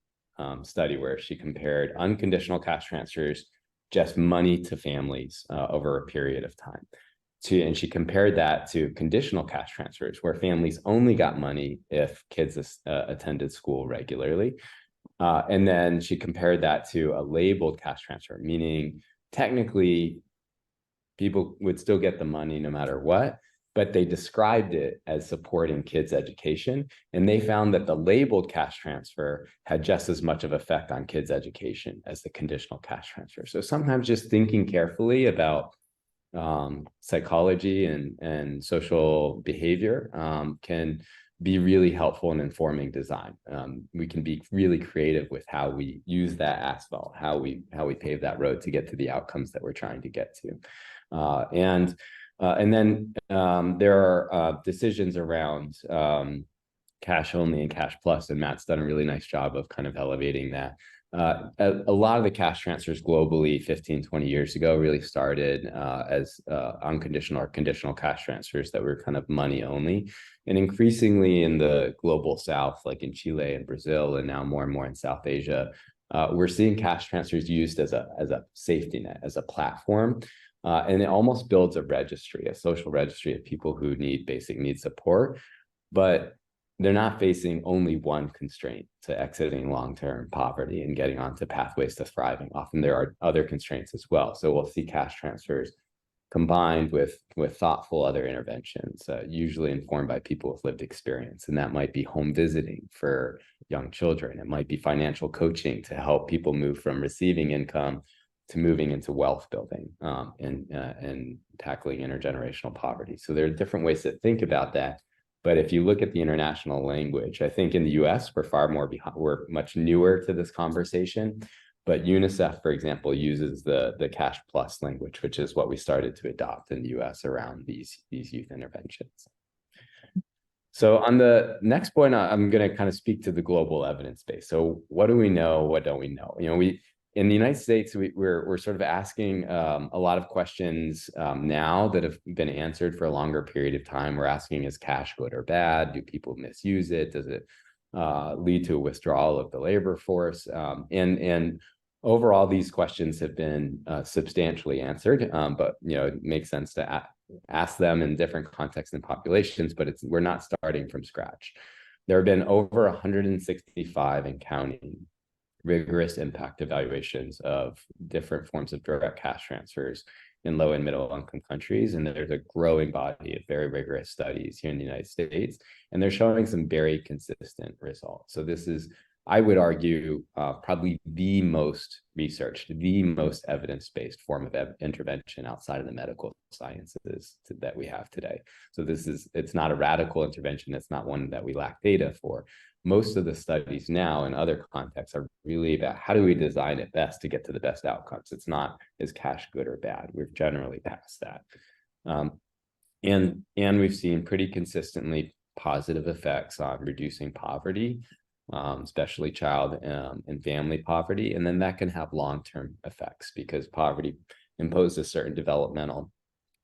study where she compared unconditional cash transfers, just money to families over a period of time. And she compared that to conditional cash transfers, where families only got money if kids attended school regularly. And then she compared that to a labeled cash transfer, meaning technically people would still get the money no matter what, but they described it as supporting kids' education. And they found that the labeled cash transfer had just as much of effect on kids' education as the conditional cash transfer. So sometimes just thinking carefully about psychology and social behavior can be really helpful in informing design. We can be really creative with how we use that asphalt, how we pave that road to get to the outcomes that we're trying to get to. And then there are decisions around cash only and cash plus, and Matt's done a really nice job of kind of elevating that. A lot of the cash transfers globally 15, 20 years ago really started as unconditional or conditional cash transfers that were kind of money only. And increasingly in the global South, like in Chile and Brazil, and now more and more in South Asia, we're seeing cash transfers used as a safety net, as a platform. And it almost builds a registry, a social registry of people who need basic need support, but they're not facing only one constraint to exiting long-term poverty and getting onto pathways to thriving. Often there are other constraints as well. So we'll see cash transfers combined with thoughtful other interventions, usually informed by people with lived experience. And that might be home visiting for young children. It might be financial coaching to help people move from receiving income to moving into wealth building and tackling intergenerational poverty. So there are different ways to think about that. But if you look at the international language, I think in the US, we're far more behind, we're much newer to this conversation. But UNICEF, for example, uses the cash plus language, which is what we started to adopt in the US around these youth interventions. So on the next point, I'm going to kind of speak to the global evidence base. So what do we know? What don't we know? You know, in the United States, we're sort of asking a lot of questions now that have been answered for a longer period of time. We're asking, is cash good or bad? Do people misuse it? Does it lead to a withdrawal of the labor force? And overall, these questions have been substantially answered, but you know, it makes sense to ask them in different contexts and populations, but we're not starting from scratch. There have been over 165 and counting rigorous impact evaluations of different forms of direct cash transfers in low and middle income countries. And there's a growing body of very rigorous studies here in the United States, and they're showing some very consistent results. So this is I would argue, probably the most researched, the most evidence-based form of intervention outside of the medical sciences that we have today. So it's not a radical intervention. It's not one that we lack data for. Most of the studies now in other contexts are really about how do we design it best to get to the best outcomes. It's not, is cash good or bad? We're generally past that. And we've seen pretty consistently positive effects on reducing poverty, especially child and family poverty. And then that can have long-term effects because poverty imposes certain developmental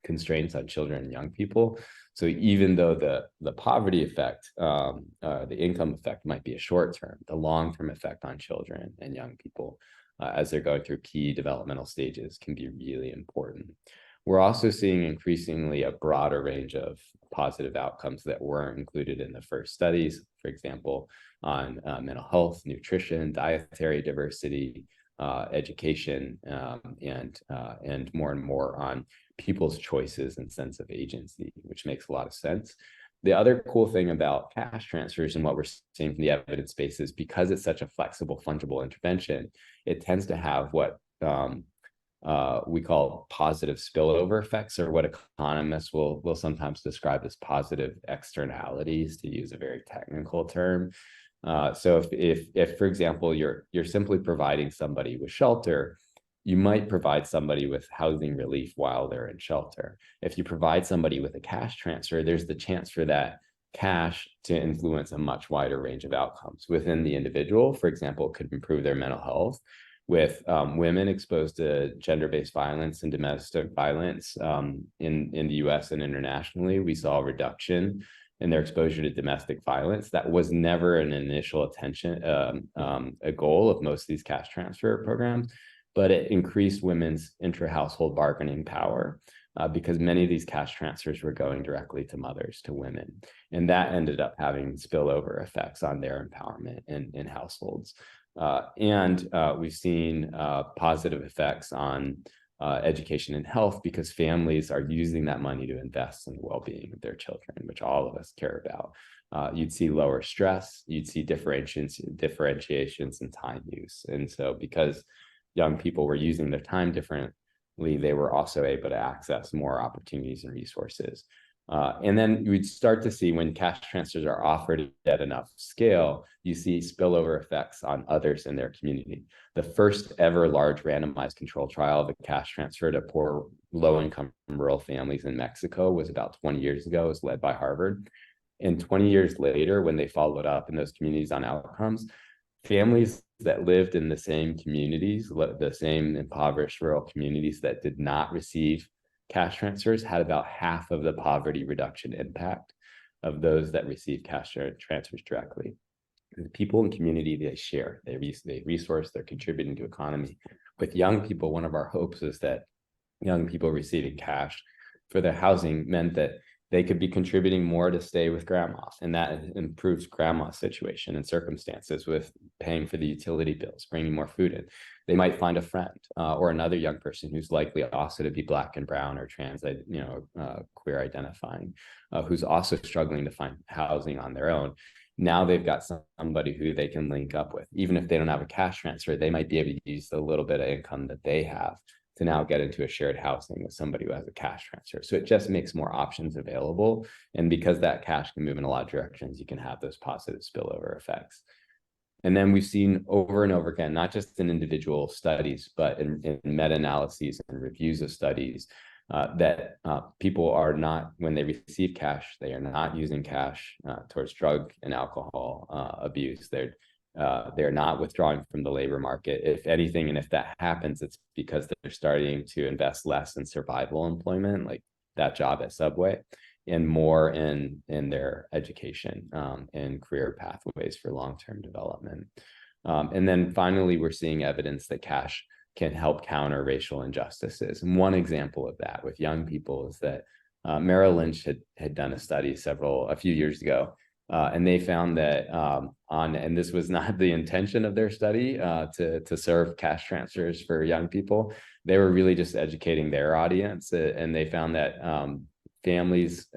constraints on children and young people. So even though the poverty effect, the income effect might be a short term, the long-term effect on children and young people as they're going through key developmental stages can be really important. We're also seeing increasingly a broader range of positive outcomes that weren't included in the first studies, for example, on mental health, nutrition, dietary diversity, education, and more on people's choices and sense of agency, which makes a lot of sense. The other cool thing about cash transfers and what we're seeing from the evidence base is because it's such a flexible, fungible intervention, it tends to have what we call positive spillover effects, or what economists will sometimes describe as positive externalities, to use a very technical term. So if for example, you're simply providing somebody with shelter, you might provide somebody with housing relief while they're in shelter. If you provide somebody with a cash transfer, there's the chance for that cash to influence a much wider range of outcomes within the individual. For example, it could improve their mental health. With women exposed to gender-based violence and domestic violence in the US and internationally, we saw a reduction in their exposure to domestic violence. That was never an initial a goal of most of these cash transfer programs, but it increased women's intra-household bargaining power because many of these cash transfers were going directly to mothers, to women. And that ended up having spillover effects on their empowerment in households. We've seen positive effects on education and health because families are using that money to invest in the well-being of their children, which all of us care about. You'd see lower stress, you'd see differentiations in time use. And so because young people were using their time differently, they were also able to access more opportunities and resources. And then you would start to see when cash transfers are offered at enough scale, you see spillover effects on others in their community. The first ever large randomized control trial of a cash transfer to poor, low-income rural families in Mexico was about 20 years ago. It was led by Harvard. And 20 years later, when they followed up in those communities on outcomes, families that lived in the same communities, the same impoverished rural communities that did not receive cash transfers, had about half of the poverty reduction impact of those that receive cash transfers directly. The people in community, they share, they resource, they're contributing to economy. With young people, one of our hopes is that young people receiving cash for their housing meant that they could be contributing more to stay with grandma, and that improves grandma's situation and circumstances with paying for the utility bills, bringing more food in. They might find a friend or another young person who's likely also to be Black and brown or trans, queer identifying, who's also struggling to find housing on their own. Now they've got somebody who they can link up with. Even if they don't have a cash transfer, they might be able to use the little bit of income that they have to now get into a shared housing with somebody who has a cash transfer. So it just makes more options available. And because that cash can move in a lot of directions, you can have those positive spillover effects. And then we've seen over and over again, not just in individual studies, but in meta-analyses and reviews of studies, that people are not, when they receive cash, they are not using cash towards drug and alcohol abuse. They're not withdrawing from the labor market. If anything, and if that happens, it's because they're starting to invest less in survival employment, like that job at Subway, and more in their education and career pathways for long-term development. And then finally, we're seeing evidence that cash can help counter racial injustices. And one example of that with young people is that Merrill Lynch had done a study a few years ago, and they found that and this was not the intention of their study to serve cash transfers for young people. They were really just educating their audience, and they found that families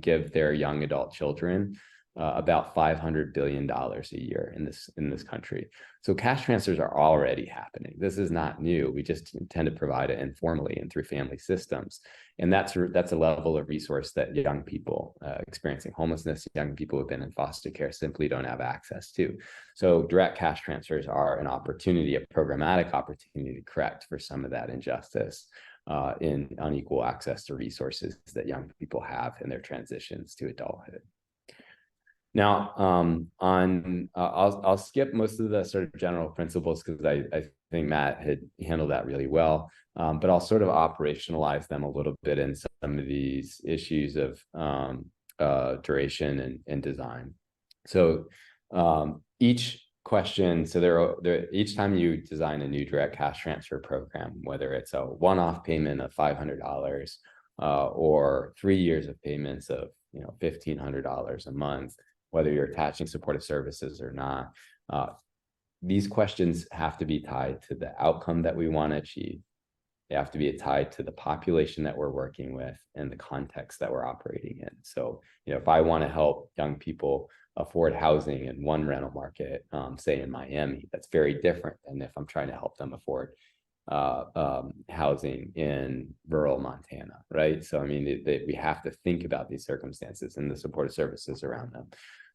give their young adult children about $500 billion a year in this country. So cash transfers are already happening. This is not new. We just tend to provide it informally and through family systems. And that's a level of resource that young people experiencing homelessness, young people who've been in foster care simply don't have access to. So direct cash transfers are an opportunity, a programmatic opportunity to correct for some of that injustice in unequal access to resources that young people have in their transitions to adulthood. Now, I'll skip most of the sort of general principles because I think Matt had handled that really well, but I'll sort of operationalize them a little bit in some of these issues of duration and design. So each question, so each time you design a new direct cash transfer program, whether it's a one-off payment of $500 or 3 years of payments of $1,500 a month, whether you're attaching supportive services or not, these questions have to be tied to the outcome that we want to achieve. They have to be tied to the population that we're working with and the context that we're operating in. So, if I want to help young people afford housing in one rental market, say in Miami, that's very different than if I'm trying to help them afford housing in rural Montana, right? So, I mean, we have to think about these circumstances and the supportive services around them.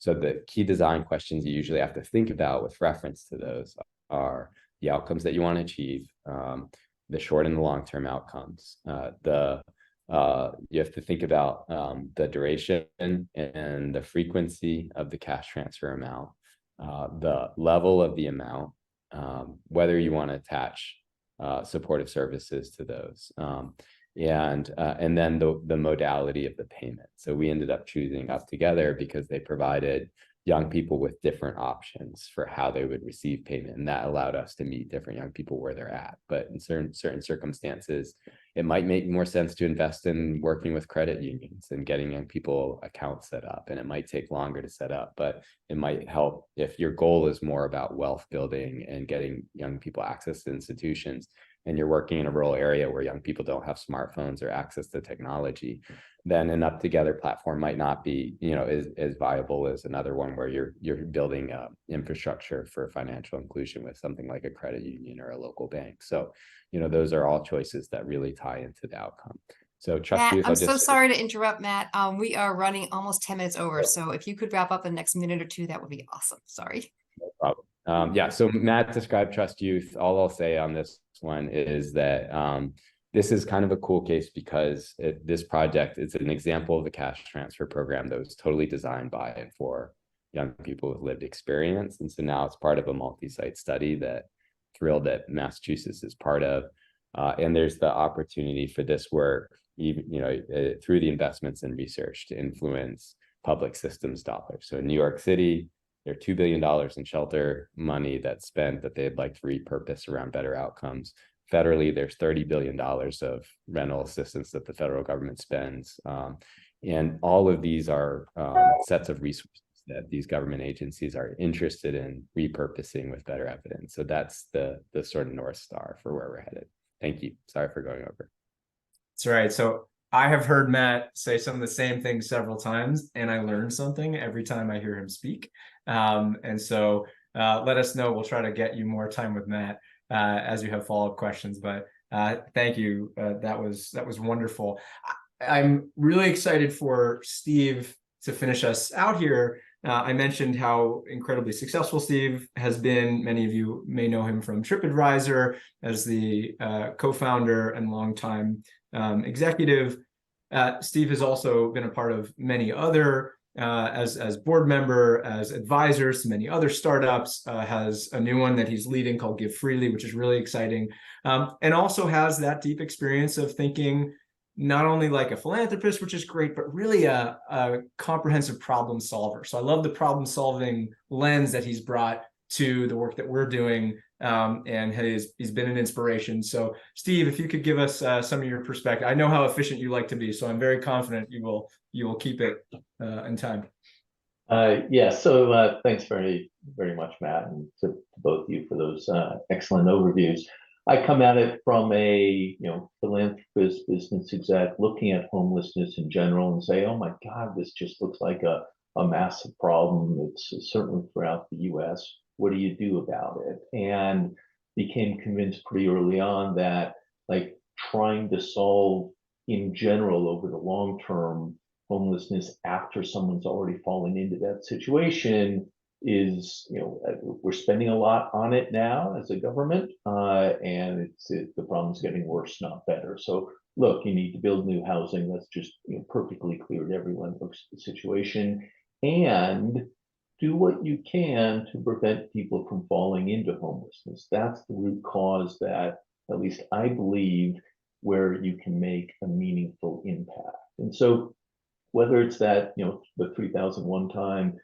So the key design questions you usually have to think about with reference to those are the outcomes that you want to achieve, the short and the long-term outcomes. You have to think about the duration and the frequency of the cash transfer amount, the level of the amount, whether you want to attach supportive services to those, and then the modality of the payment. So we ended up choosing Up Together because they provided young people with different options for how they would receive payment, and that allowed us to meet different young people where they're at. But in certain circumstances, it might make more sense to invest in working with credit unions and getting young people accounts set up, and it might take longer to set up, but it might help if your goal is more about wealth building and getting young people access to institutions, and you're working in a rural area where young people don't have smartphones or access to technology, then an Up Together platform might not be, as viable as another one where you're building infrastructure for financial inclusion with something like a credit union or a local bank. So, those are all choices that really tie into the outcome. So trust Matt, you. I'm so sorry to interrupt, Matt. We are running almost 10 minutes over. So if you could wrap up in the next minute or two, that would be awesome. Sorry. No problem. Yeah, so Matt described Trust Youth. All I'll say on this one is that this is kind of a cool case because this project is an example of a cash transfer program that was totally designed by and for young people with lived experience. And so now it's part of a multi-site study that thrilled that Massachusetts is part of. And there's the opportunity for this work, even, through the investments in research to influence public systems dollars. So in New York City, there are $2 billion in shelter money that's spent that they'd like to repurpose around better outcomes. Federally, there's $30 billion of rental assistance that the federal government spends. And all of these are sets of resources that these government agencies are interested in repurposing with better evidence. So that's the sort of North Star for where we're headed. Thank you. Sorry for going over. That's right. So I have heard Matt say some of the same things several times, and I learn something every time I hear him speak. And so let us know. We'll try to get you more time with Matt as you have follow-up questions. But thank you. That was wonderful. I'm really excited for Steve to finish us out here. I mentioned how incredibly successful Steve has been. Many of you may know him from TripAdvisor as the co-founder and longtime executive. Steve has also been a part of many other, as board member, as advisors to many other startups, has a new one that he's leading called Give Freely, which is really exciting, and also has that deep experience of thinking not only like a philanthropist, which is great, but really a comprehensive problem solver. So I love the problem solving lens that he's brought to the work that we're doing, and he's been an inspiration. So Steve, if you could give us some of your perspective. I know how efficient you like to be, so I'm very confident you will keep it in time. Yeah, so thanks very much, Matt, and to both of you for those excellent overviews. I come at it from a philanthropist, business exec, looking at homelessness in general and say, oh my God, this just looks like a a massive problem. It's certainly throughout the US. What do you do about it? And became convinced pretty early on that like trying to solve in general over the long term homelessness after someone's already fallen into that situation is, we're spending a lot on it now as a government, and the problem's getting worse, not better. So look, you need to build new housing. That's just perfectly clear to everyone who looks at the situation, and do what you can to prevent people from falling into homelessness. That's the root cause that, at least I believe, where you can make a meaningful impact. And so whether it's that, the 3,000 one time,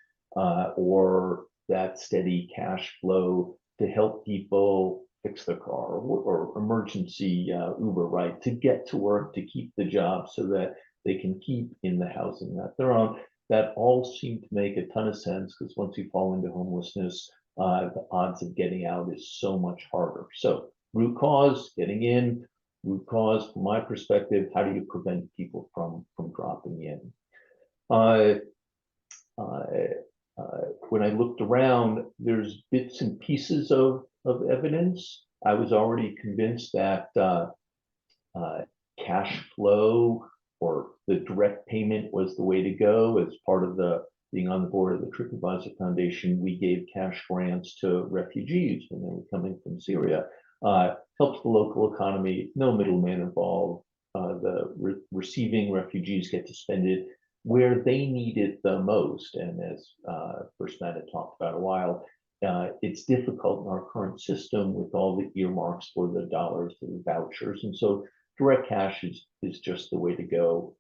or that steady cash flow to help people fix their car, or emergency Uber ride to get to work, to keep the job so that they can keep in the housing that they're on, that all seem to make a ton of sense, because once you fall into homelessness, the odds of getting out is so much harder. So root cause, getting in. Root cause, from my perspective, how do you prevent people from dropping in? When I looked around, there's bits and pieces of evidence. I was already convinced that cash flow or the direct payment was the way to go. As part of being on the board of the TripAdvisor Foundation, we gave cash grants to refugees when they were coming from Syria. Helps the local economy, no middleman involved. The receiving refugees get to spend it where they need it the most. And as First Matt had talked about a while, it's difficult in our current system with all the earmarks for the dollars, the vouchers. And so direct cash is just the way to go,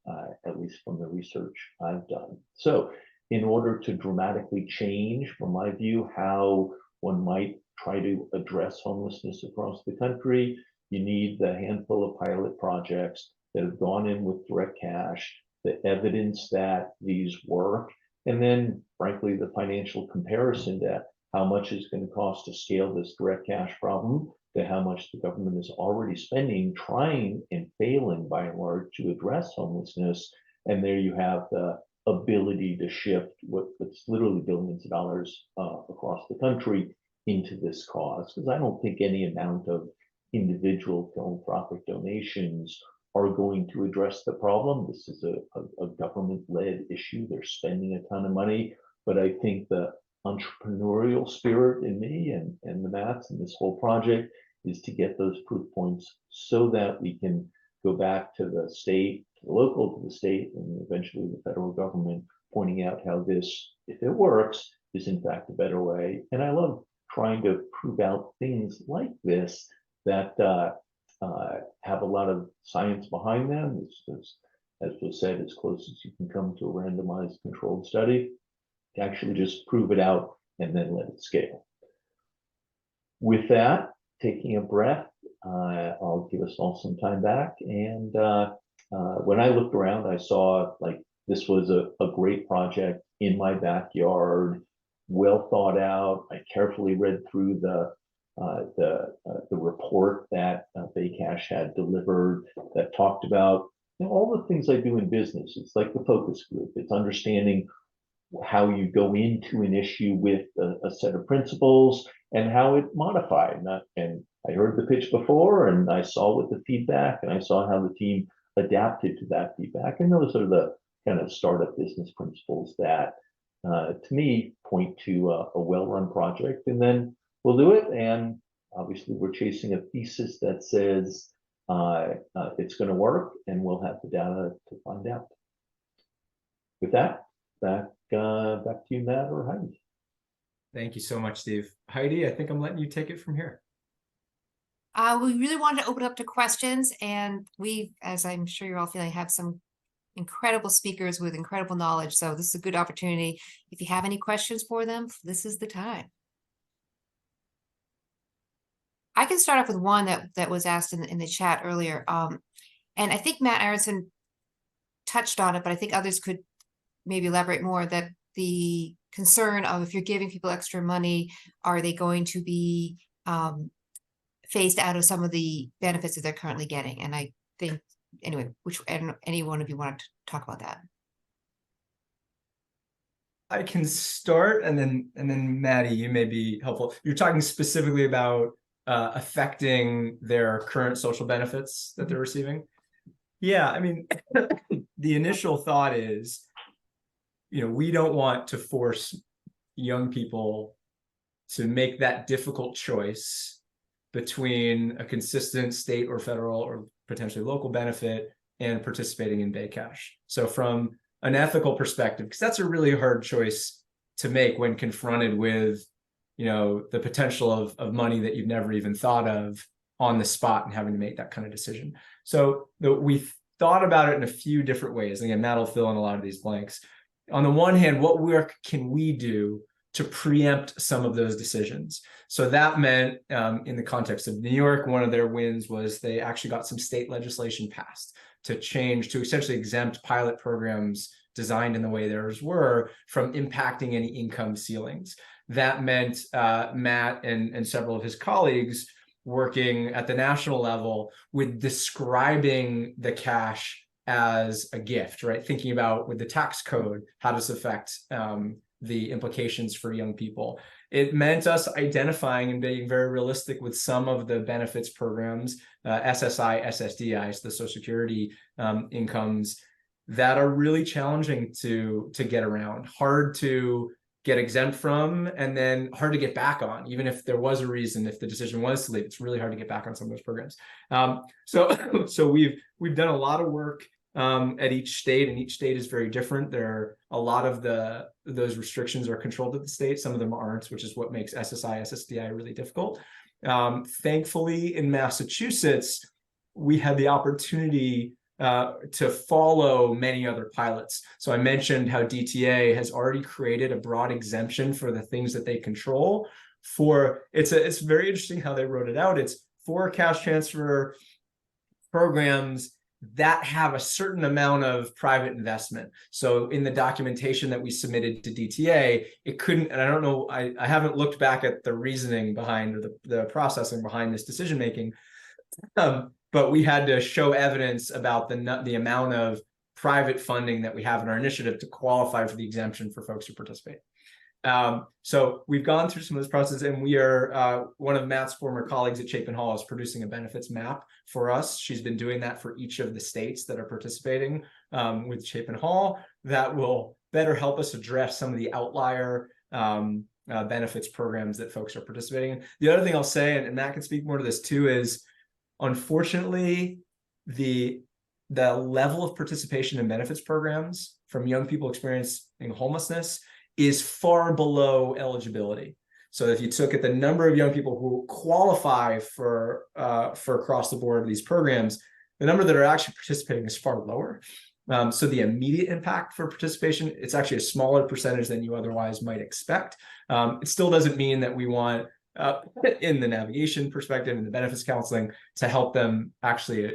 at least from the research I've done. So in order to dramatically change, from my view, how one might try to address homelessness across the country, you need the handful of pilot projects that have gone in with direct cash, the evidence that these work, and then frankly, the financial comparison to how much it's going to cost to scale this direct cash problem to how much the government is already spending, trying and failing by and large to address homelessness. And there you have the ability to shift what's literally billions of dollars across the country into this cause. Because I don't think any amount of individual philanthropic donations are going to address the problem. This is a government-led issue. They're spending a ton of money, but I think the entrepreneurial spirit in me and the Matts and this whole project is to get those proof points so that we can go back to the state, to the local, to the state, and eventually the federal government, pointing out how this, if it works, is in fact a better way. And I love trying to prove out things like this that have a lot of science behind them. As was said, as close as you can come to a randomized controlled study, to actually just prove it out and then let it scale. With that, taking a breath, I'll give us all some time back. And when I looked around, I saw like this was a great project in my backyard, well thought out. I carefully read through the report that Baycash had delivered that talked about all the things I do in business. It's like the focus group. It's understanding how you go into an issue with a set of principles and how it modified. And I heard the pitch before, and I saw what the feedback, and I saw how the team adapted to that feedback. And those are the kind of startup business principles that, to me, point to a well-run project. And then we'll do it. And obviously, we're chasing a thesis that says it's going to work, and we'll have the data to find out. With that, back to you, Matt or Heidi. Thank you so much, Steve. Heidi, I think I'm letting you take it from here. We really wanted to open up to questions, and we, as I'm sure you're all feeling, have some incredible speakers with incredible knowledge. So this is a good opportunity. If you have any questions for them, this is the time. I can start off with one that was asked in the chat earlier. And I think Matt Aronson touched on it, but I think others could maybe elaborate more, that the concern of if you're giving people extra money, are they going to be phased out of some of the benefits that they're currently getting? And I think, anyway, any one of you want to talk about that? I can start, and then Maddie, you may be helpful. You're talking specifically about affecting their current social benefits that they're receiving. Yeah, I mean, the initial thought is, we don't want to force young people to make that difficult choice between a consistent state or federal or potentially local benefit and participating in Bay Cash. So from an ethical perspective, because that's a really hard choice to make when confronted with, the potential of money that you've never even thought of on the spot and having to make that kind of decision. So we thought about it in a few different ways. Again, Matt will fill in a lot of these blanks. On the one hand, what work can we do to preempt some of those decisions? So that meant, in the context of New York, one of their wins was they actually got some state legislation passed to essentially exempt pilot programs designed in the way theirs were from impacting any income ceilings. That meant Matt and several of his colleagues working at the national level with describing the cash as a gift, right? Thinking about with the tax code, how does it affect the implications for young people. It meant us identifying and being very realistic with some of the benefits programs, SSI, SSDI, so the Social Security incomes that are really challenging to get around, hard to get exempt from, and then hard to get back on. Even if there was a reason, if the decision was to leave, it's really hard to get back on some of those programs. So we've done a lot of work at each state, and each state is very different. There are a lot of those restrictions are controlled at the state. Some of them aren't, which is what makes SSI, SSDI really difficult. Thankfully, in Massachusetts, we had the opportunity to follow many other pilots. So I mentioned how DTA has already created a broad exemption for the things that they control. It's very interesting how they wrote it out. It's for cash transfer programs that have a certain amount of private investment. So in the documentation that we submitted to DTA, it couldn't, and I don't know, I haven't looked back at the reasoning behind, or the processing behind this decision making, but we had to show evidence about the amount of private funding that we have in our initiative to qualify for the exemption for folks who participate. So we've gone through some of this process, and we are, one of Matt's former colleagues at Chapin Hall is producing a benefits map for us. She's been doing that for each of the states that are participating with Chapin Hall. That will better help us address some of the outlier benefits programs that folks are participating in. The other thing I'll say, and Matt can speak more to this too, is unfortunately, the level of participation in benefits programs from young people experiencing homelessness is far below eligibility. So if you took at the number of young people who qualify for across the board of these programs, the number that are actually participating is far lower. So the immediate impact for participation, it's actually a smaller percentage than you otherwise might expect. It still doesn't mean that we want, in the navigation perspective and the benefits counseling, to help them actually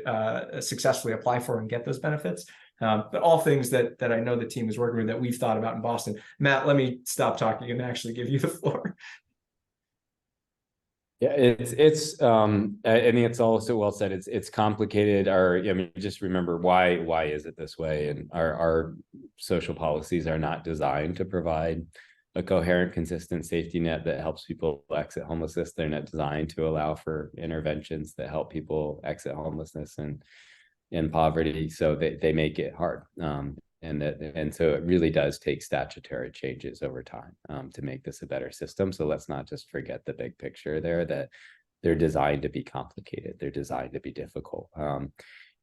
successfully apply for and get those benefits. But all things that I know the team is working with that we've thought about in Boston. Matt, let me stop talking and actually give you the floor. Yeah, it's I think it's also well said. It's complicated. Just remember why is it this way? And our social policies are not designed to provide a coherent, consistent safety net that helps people exit homelessness. They're not designed to allow for interventions that help people exit homelessness and poverty. So they make it hard. And so it really does take statutory changes over time to make this a better system. So let's not just forget the big picture there, that they're designed to be complicated. They're designed to be difficult and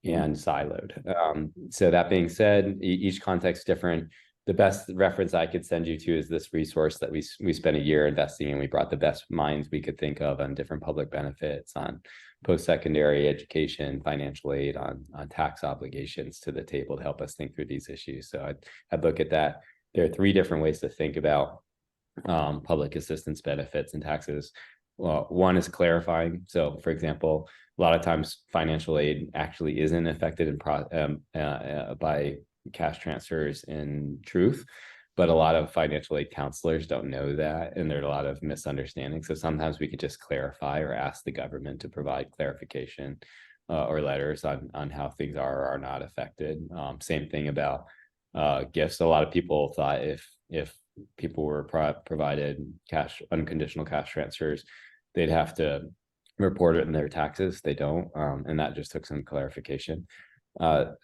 siloed. So that being said, each context is different. The best reference I could send you to is this resource that we spent a year investing in. We brought the best minds we could think of on different public benefits, on post-secondary education, financial aid, on tax obligations to the table to help us think through these issues. So I'd look at that. There are 3 different ways to think about public assistance benefits and taxes. Well, one is clarifying. So for example, a lot of times financial aid actually isn't affected by cash transfers in truth, but a lot of financial aid counselors don't know that, and there are a lot of misunderstandings. So sometimes we could just clarify or ask the government to provide clarification or letters on how things are or are not affected. Same thing about gifts. A lot of people thought if if people were provided unconditional cash transfers, they'd have to report it in their taxes. They don't, and that just took some clarification.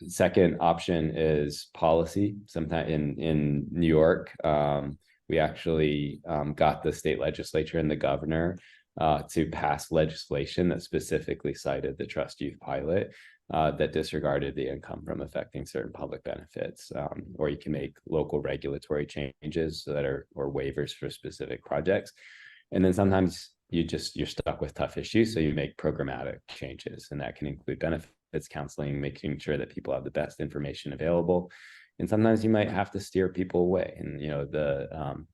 Second option is policy. Sometime in New York, we actually got the state legislature and the governor to pass legislation that specifically cited the Trust Youth pilot that disregarded the income from affecting certain public benefits, or you can make local regulatory changes that are or waivers for specific projects. And then sometimes you're stuck with tough issues, so you make programmatic changes, and that can include benefits counseling, making sure that people have the best information available. And sometimes you might have to steer people away. And the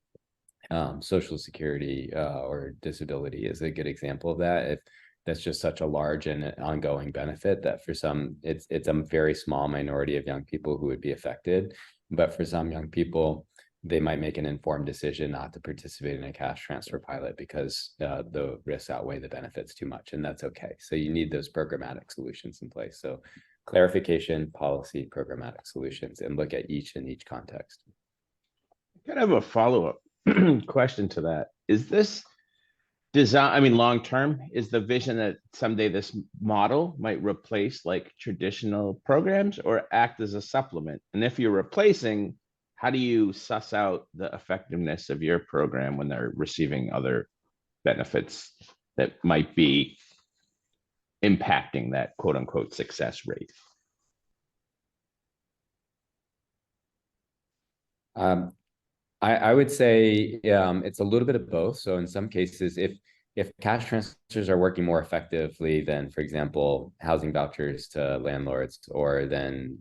Social Security or disability is a good example of that. If that's just such a large and ongoing benefit that for some, it's a very small minority of young people who would be affected. But for some young people, they might make an informed decision not to participate in a cash transfer pilot because the risks outweigh the benefits too much, and that's okay. So you need those programmatic solutions in place. So clarification, policy, programmatic solutions, and look at each in each context. Kind of a follow-up question to that. Is this design, I mean, long term, is the vision that someday this model might replace like traditional programs or act as a supplement? And if you're replacing, how do you suss out the effectiveness of your program when they're receiving other benefits that might be impacting that quote unquote success rate? I would say it's a little bit of both. So in some cases, if cash transfers are working more effectively than, for example, housing vouchers to landlords, or than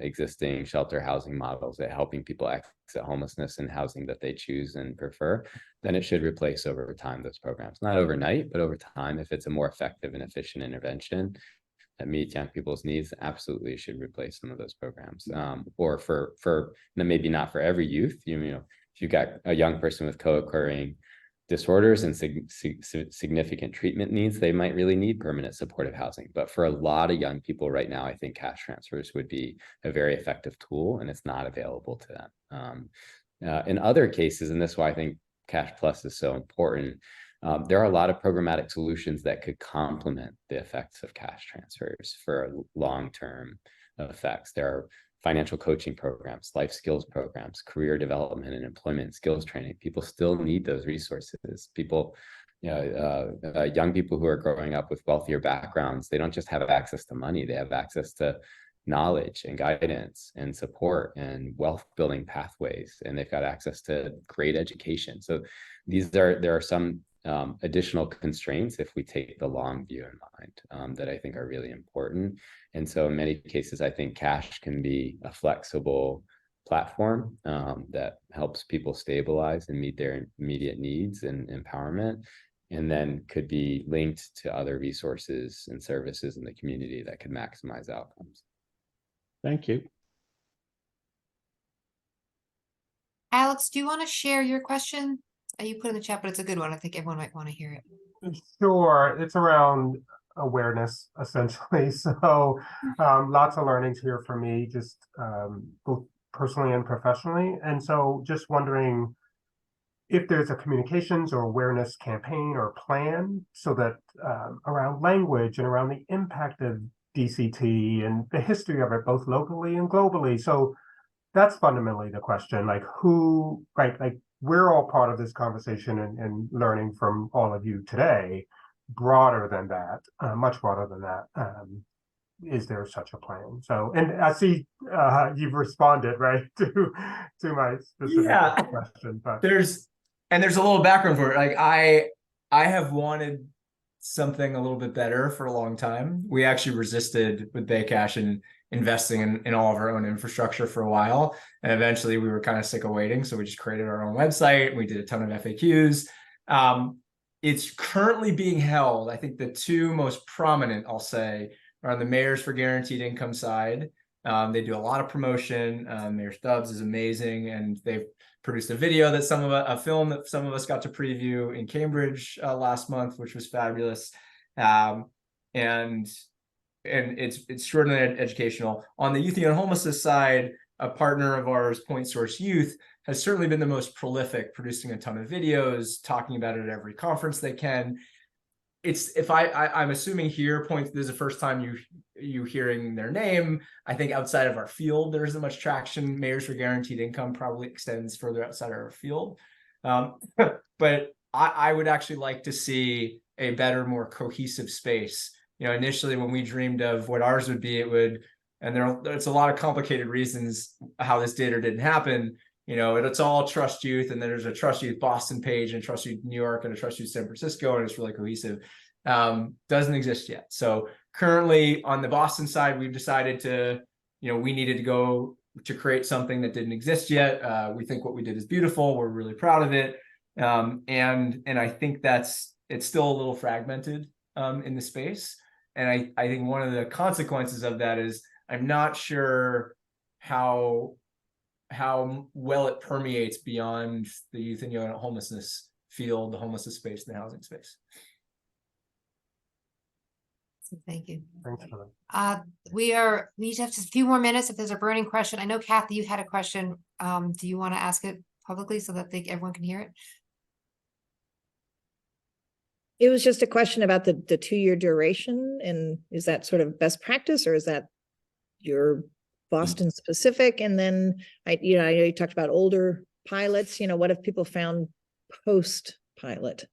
existing shelter housing models at helping people exit homelessness and housing that they choose and prefer, then it should replace over time those programs. Not overnight, but over time, if it's a more effective and efficient intervention that meets young people's needs, absolutely should replace some of those programs. Or for maybe not for every youth, you know, if you've got a young person with co-occurring disorders and significant treatment needs, they might really need permanent supportive housing. But for a lot of young people right now, I think cash transfers would be a very effective tool, and it's not available to them. In other cases, and this is why I think Cash Plus is so important, there are a lot of programmatic solutions that could complement the effects of cash transfers for long-term effects. There are financial coaching programs, life skills programs, career development and employment skills training. People still need those resources. People, young people who are growing up with wealthier backgrounds, they don't just have access to money, they have access to knowledge and guidance and support and wealth building pathways, and they've got access to great education. So there are some additional constraints if we take the long view in mind that I think are really important. And so in many cases, I think cash can be a flexible platform that helps people stabilize and meet their immediate needs and empowerment, and then could be linked to other resources and services in the community that could maximize outcomes. Thank you. Alex, do you want to share your question? You put in the chat, but it's a good one. I think everyone might want to hear it. Sure, it's around awareness, essentially. So lots of learnings here for me, just both personally and professionally. And so just wondering if there's a communications or awareness campaign or plan so that around language and around the impact of DCT and the history of it, both locally and globally. So that's fundamentally the question, like who, right, like we're all part of this conversation and learning from all of you today. Broader than that, much broader than that. Is there such a plan? So, and I see you've responded right to my specific question, but there's a little background for it. Like I have wanted something a little bit better for a long time. We actually resisted with Baycash and investing in all of our own infrastructure for a while, and eventually we were kind of sick of waiting, so we just created our own website. We did a ton of FAQs. It's currently being held, I think the two most prominent, I'll say, are on the Mayors for Guaranteed Income side. They do a lot of promotion. Mayor Stubbs is amazing, and they've produced a video that a film that some of us got to preview in Cambridge last month, which was fabulous. And it's extraordinarily educational. On the youth and homelessness side, a partner of ours, Point Source Youth, has certainly been the most prolific, producing a ton of videos, talking about it at every conference they can. It's if I'm assuming here, Point, this is the first time you hearing their name. I think outside of our field, there isn't much traction. Mayors for Guaranteed Income probably extends further outside of our field. But I would actually like to see a better, more cohesive space. You know, initially when we dreamed of what ours would be, and there's a lot of complicated reasons how this did or didn't happen. You know, it's all Trust Youth, and then there's a Trust Youth Boston page and Trust Youth New York and a Trust Youth San Francisco, and it's really cohesive. Doesn't exist yet. So currently on the Boston side, we've decided to, you know, we needed to go to create something that didn't exist yet. We think what we did is beautiful. We're really proud of it. And I think it's still a little fragmented in the space. And I think one of the consequences of that is I'm not sure how well it permeates beyond the youth and young homelessness field, the homelessness space, and the housing space. Thank you. Thanks for that. We have just a few more minutes. If there's a burning question, I know Kathy, you had a question. Do you want to ask it publicly so that everyone can hear it? It was just a question about the 2-year duration, and is that sort of best practice, or is that your Boston specific? And then I know you talked about older pilots. You know, what if people found post pilot?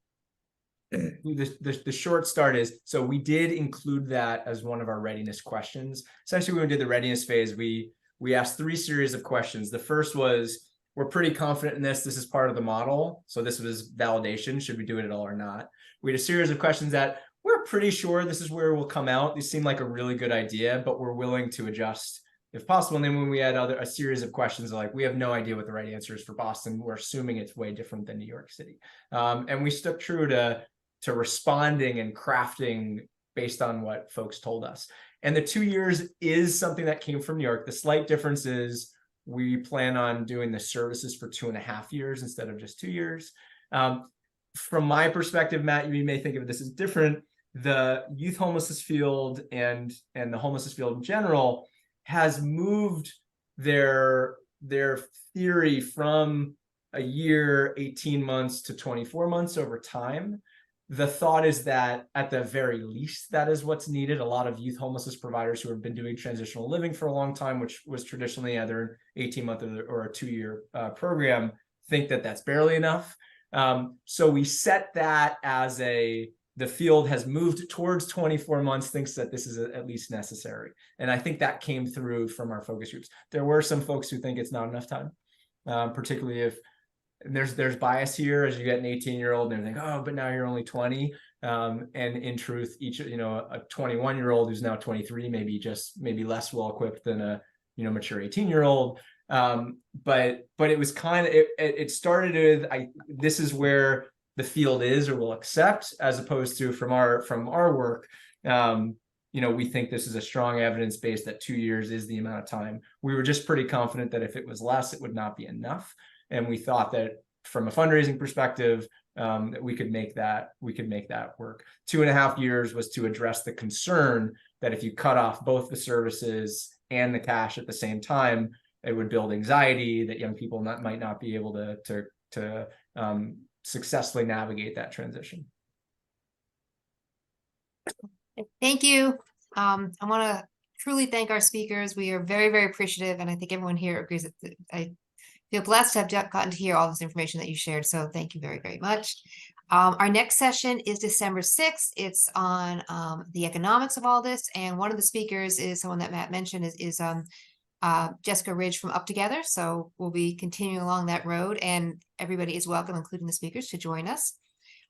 The short start is, so we did include that as one of our readiness questions. Essentially, when we did the readiness phase, we asked 3 series of questions. The first was, we're pretty confident in this. This is part of the model. So this was validation. Should we do it at all or not? We had a series of questions that we're pretty sure this is where we'll come out. These seem like a really good idea, but we're willing to adjust if possible. And then when we had a series of questions like, we have no idea what the right answer is for Boston. We're assuming it's way different than New York City. And we stuck true to responding and crafting based on what folks told us. And the 2 years is something that came from New York. The slight difference is we plan on doing the services for 2.5 years instead of just 2 years. From my perspective, Matt, you may think of this as different. The youth homelessness field and the homelessness field in general has moved their theory from a year, 18 months to 24 months over time. The thought is that at the very least, that is what's needed. A lot of youth homelessness providers who have been doing transitional living for a long time, which was traditionally either an 18-month or a 2-year program, think that that's barely enough. So we set that as the field has moved towards 24 months, thinks that this is at least necessary. And I think that came through from our focus groups. There were some folks who think it's not enough time, particularly if there's bias here as you get an 18-year-old and they think, oh, but now you're only 20. And in truth, a 21-year-old who's now 23, maybe less well equipped than a mature 18-year-old. But it was kind of it started with this is where the field is or will accept, as opposed to from our work. We think this is a strong evidence base that 2 years is the amount of time. We were just pretty confident that if it was less, it would not be enough. And we thought that from a fundraising perspective, that we could make that work. 2.5 years was to address the concern that if you cut off both the services and the cash at the same time, it would build anxiety that young people might not be able to successfully navigate that transition. Thank you. I want to truly thank our speakers. We are very, very appreciative, and I think everyone here agrees that I feel blessed to have gotten to hear all this information that you shared. So thank you very, very much. Our next session is December 6th. It's on the economics of all this, and one of the speakers is someone that Matt mentioned is Jessica Ridge from Up Together. So we'll be continuing along that road, and everybody is welcome, including the speakers, to join us.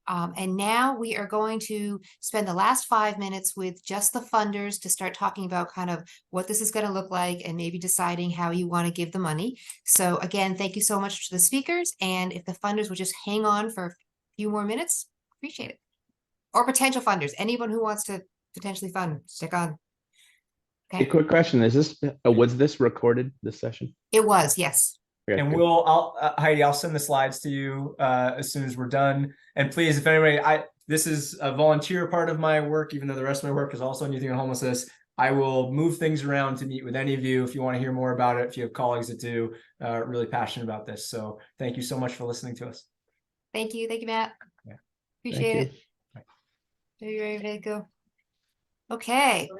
And now we are going to spend the last 5 minutes with just the funders to start talking about kind of what this is going to look like and maybe deciding how you want to give the money. So again, thank you so much to the speakers. And if the funders would just hang on for a few more minutes, appreciate it. Or potential funders, anyone who wants to potentially fund, stick on. Okay. A quick question. Was this recorded, this session? It was, yes. Okay, and good. Heidi, I'll send the slides to you as soon as we're done. And please, if anybody, this is a volunteer part of my work, even though the rest of my work is also in youth and homelessness. I will move things around to meet with any of you if you want to hear more about it, if you have colleagues that do, really passionate about this. So thank you so much for listening to us. Thank you. Thank you, Matt. Yeah. Appreciate it. Are you ready to go? Okay.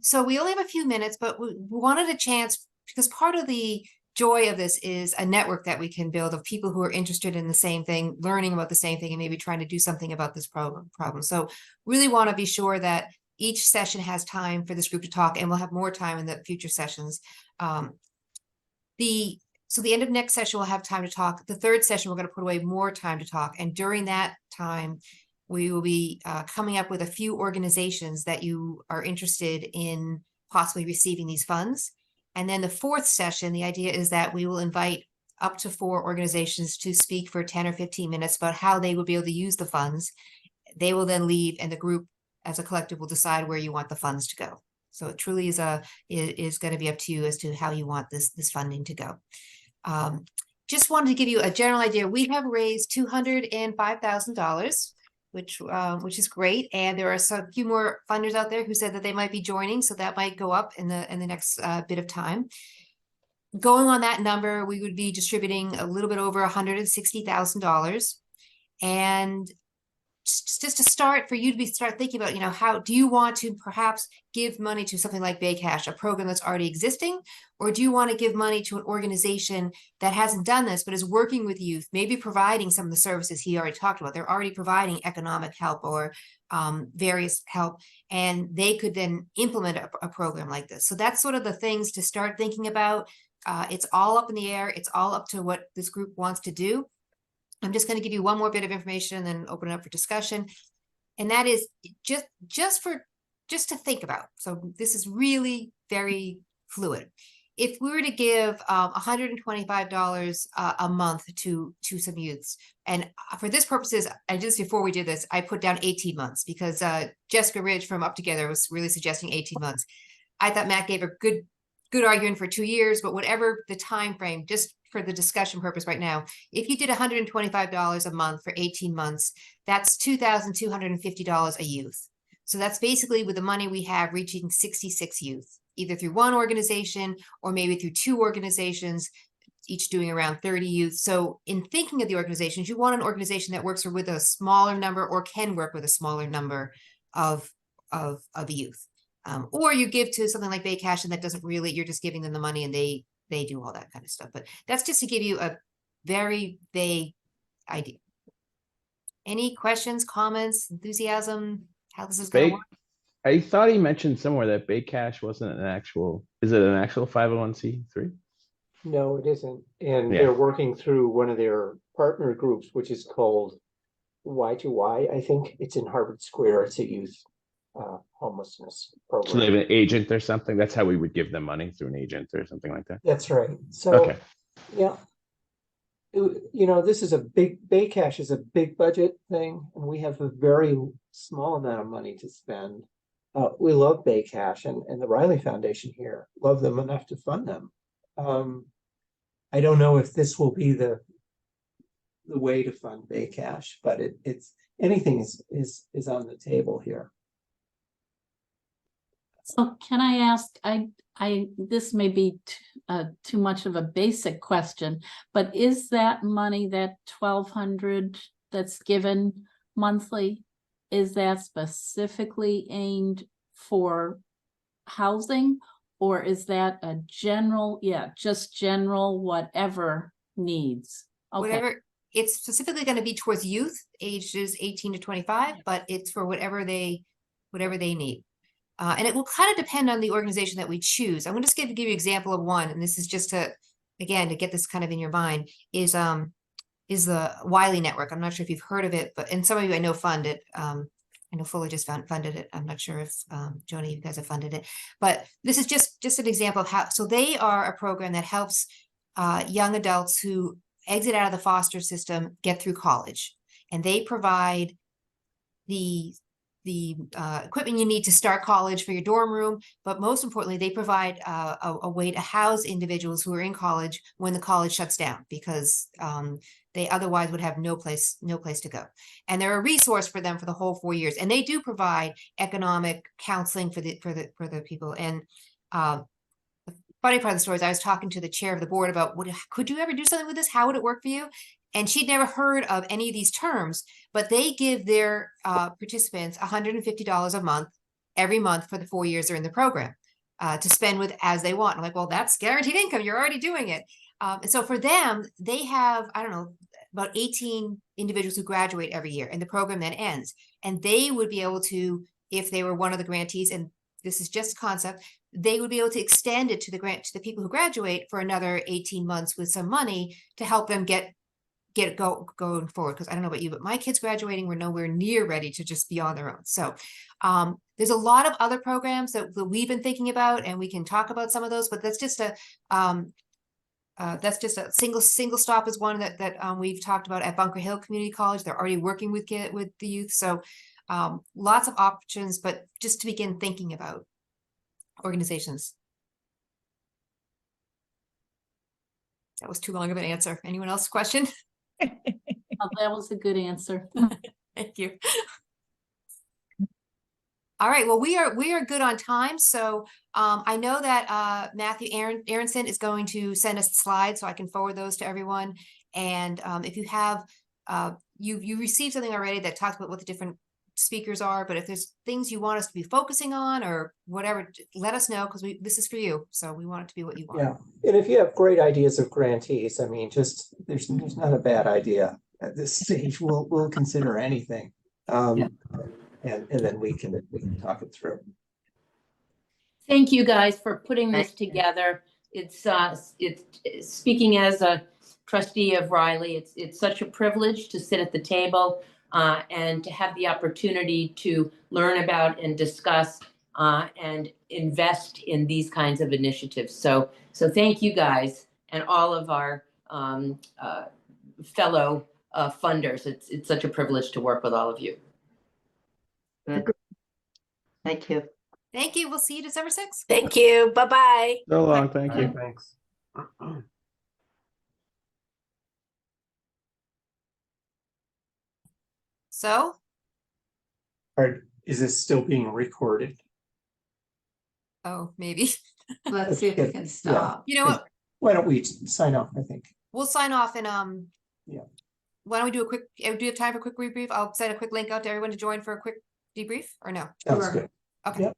So we only have a few minutes, but we wanted a chance because part of the joy of this is a network that we can build of people who are interested in the same thing, learning about the same thing, and maybe trying to do something about this problem. So really want to be sure that each session has time for this group to talk, and we'll have more time in the future sessions. So the end of next session, we'll have time to talk. The third session, we're going to put away more time to talk. And during that time, we will be coming up with a few organizations that you are interested in possibly receiving these funds. And then the fourth session, the idea is that we will invite up to 4 organizations to speak for 10 or 15 minutes about how they will be able to use the funds. They will then leave, and the group as a collective will decide where you want the funds to go. So it truly is going to be up to you as to how you want this funding to go. Just wanted to give you a general idea. We have raised $205,000, which is great, and there are a few more funders out there who said that they might be joining, so that might go up in the next bit of time. Going on that number, we would be distributing a little bit over $160,000, and just to start, for you to start thinking about, how do you want to perhaps give money to something like Baycash, a program that's already existing, or do you want to give money to an organization that hasn't done this but is working with youth, maybe providing some of the services he already talked about? They're already providing economic help or various help, and they could then implement a program like this. So that's sort of the things to start thinking about. It's all up in the air. It's all up to what this group wants to do. I'm just going to give you one more bit of information and then open it up for discussion. And that is just to think about. So this is really very fluid. If we were to give $125 a month to some youths, and for this purposes, just before we did this, I put down 18 months because Jessica Ridge from Up Together was really suggesting 18 months. I thought Matt gave a good argument for 2 years, but whatever the time frame, just for the discussion purpose right now, if you did $125 a month for 18 months, that's $2,250 a youth. So that's basically with the money we have reaching 66 youth, either through one organization or maybe through 2 organizations, each doing around 30 youth. So in thinking of the organizations, you want an organization that works with a smaller number or can work with a smaller number of youth. Or you give to something like Baycash, and that doesn't really, you're just giving them the money and they do all that kind of stuff. But that's just to give you a very vague idea. Any questions, comments, enthusiasm, how this is going to work? I thought he mentioned somewhere that Baycash wasn't an actual, is it an actual 501c3? No, it isn't. And Yeah. they're working through one of their partner groups, which is called Y2Y. I think it's in Harvard Square. It's a youth homelessness program. So they have an agent or something? That's how we would give them money, through an agent or something like that? That's right. So, okay. Yeah, this is Baycash is a big budget thing, and we have a very small amount of money to spend. We love Baycash and the Riley Foundation here, love them enough to fund them. I don't know if this will be the way to fund Baycash, but it's anything is on the table here. So can I ask, this may be too much of a basic question, but is that money, that 1,200 that's given monthly, is that specifically aimed for housing, or is that a general, just general whatever needs? Okay. Whatever, it's specifically going to be towards youth ages 18 to 25, but it's for whatever they need. And it will kind of depend on the organization that we choose. I'm going to just give you an example of one, and this is just to get this kind of in your mind, is the Wiley Network. I'm not sure if you've heard of it, and some of you I know fund it. I know Fuller just funded it. I'm not sure if Joni, you guys have funded it, but this is just an example of how. So they are a program that helps young adults who exit out of the foster system get through college, and they provide the equipment you need to start college for your dorm room, but most importantly, they provide a way to house individuals who are in college when the college shuts down, because they otherwise would have no place to go. And they're a resource for them for the whole 4 years. And they do provide economic counseling for the people. And the funny part of the story is I was talking to the chair of the board about, could you ever do something with this? How would it work for you? And she'd never heard of any of these terms, but they give their participants $150 a month, every month for the 4 years they're in the program, to spend with as they want. I'm like, well, that's guaranteed income. You're already doing it. And so for them, they have, I don't know, about 18 individuals who graduate every year, and the program then ends. And they would be able to, if they were one of the grantees, and this is just a concept, they would be able to extend it to the people who graduate for another 18 months with some money to help them get it going forward. Because I don't know about you, but my kids graduating were nowhere near ready to just be on their own. So there's a lot of other programs that we've been thinking about, and we can talk about some of those, but that's just a single stop is one that we've talked about at Bunker Hill Community College. They're already working with the youth. So lots of options, but just to begin thinking about organizations. That was too long of an answer. Anyone else question? Oh, that was a good answer. Thank you. All right, well, we are good on time. So I know that Matthew Aronson is going to send us slides, so I can forward those to everyone. And if you have, you received something already that talks about what the different speakers are, but if there's things you want us to be focusing on or whatever, let us know, because this is for you. So we want it to be what you want. Yeah, and if you have great ideas of grantees, I mean, just there's not a bad idea at this stage. We'll consider anything, and then we can talk it through. Thank you guys for putting this together. It's speaking as a trustee of Riley. It's such a privilege to sit at the table and to have the opportunity to learn about and discuss and invest in these kinds of initiatives. So thank you guys and all of our fellow funders. It's such a privilege to work with all of you. Thank you. Thank you. We'll see you December 6th. Thank you. Bye-bye. So long. Thank you. Thanks. So, Is this still being recorded? oh, maybe. Let's see if we can stop. You know what? Why don't we sign off, I think. We'll sign off and Yeah. why don't we do a quick, do you have time for a quick debrief? I'll send a quick link out to everyone to join for a quick debrief, or no? Sounds good. Okay. Yep.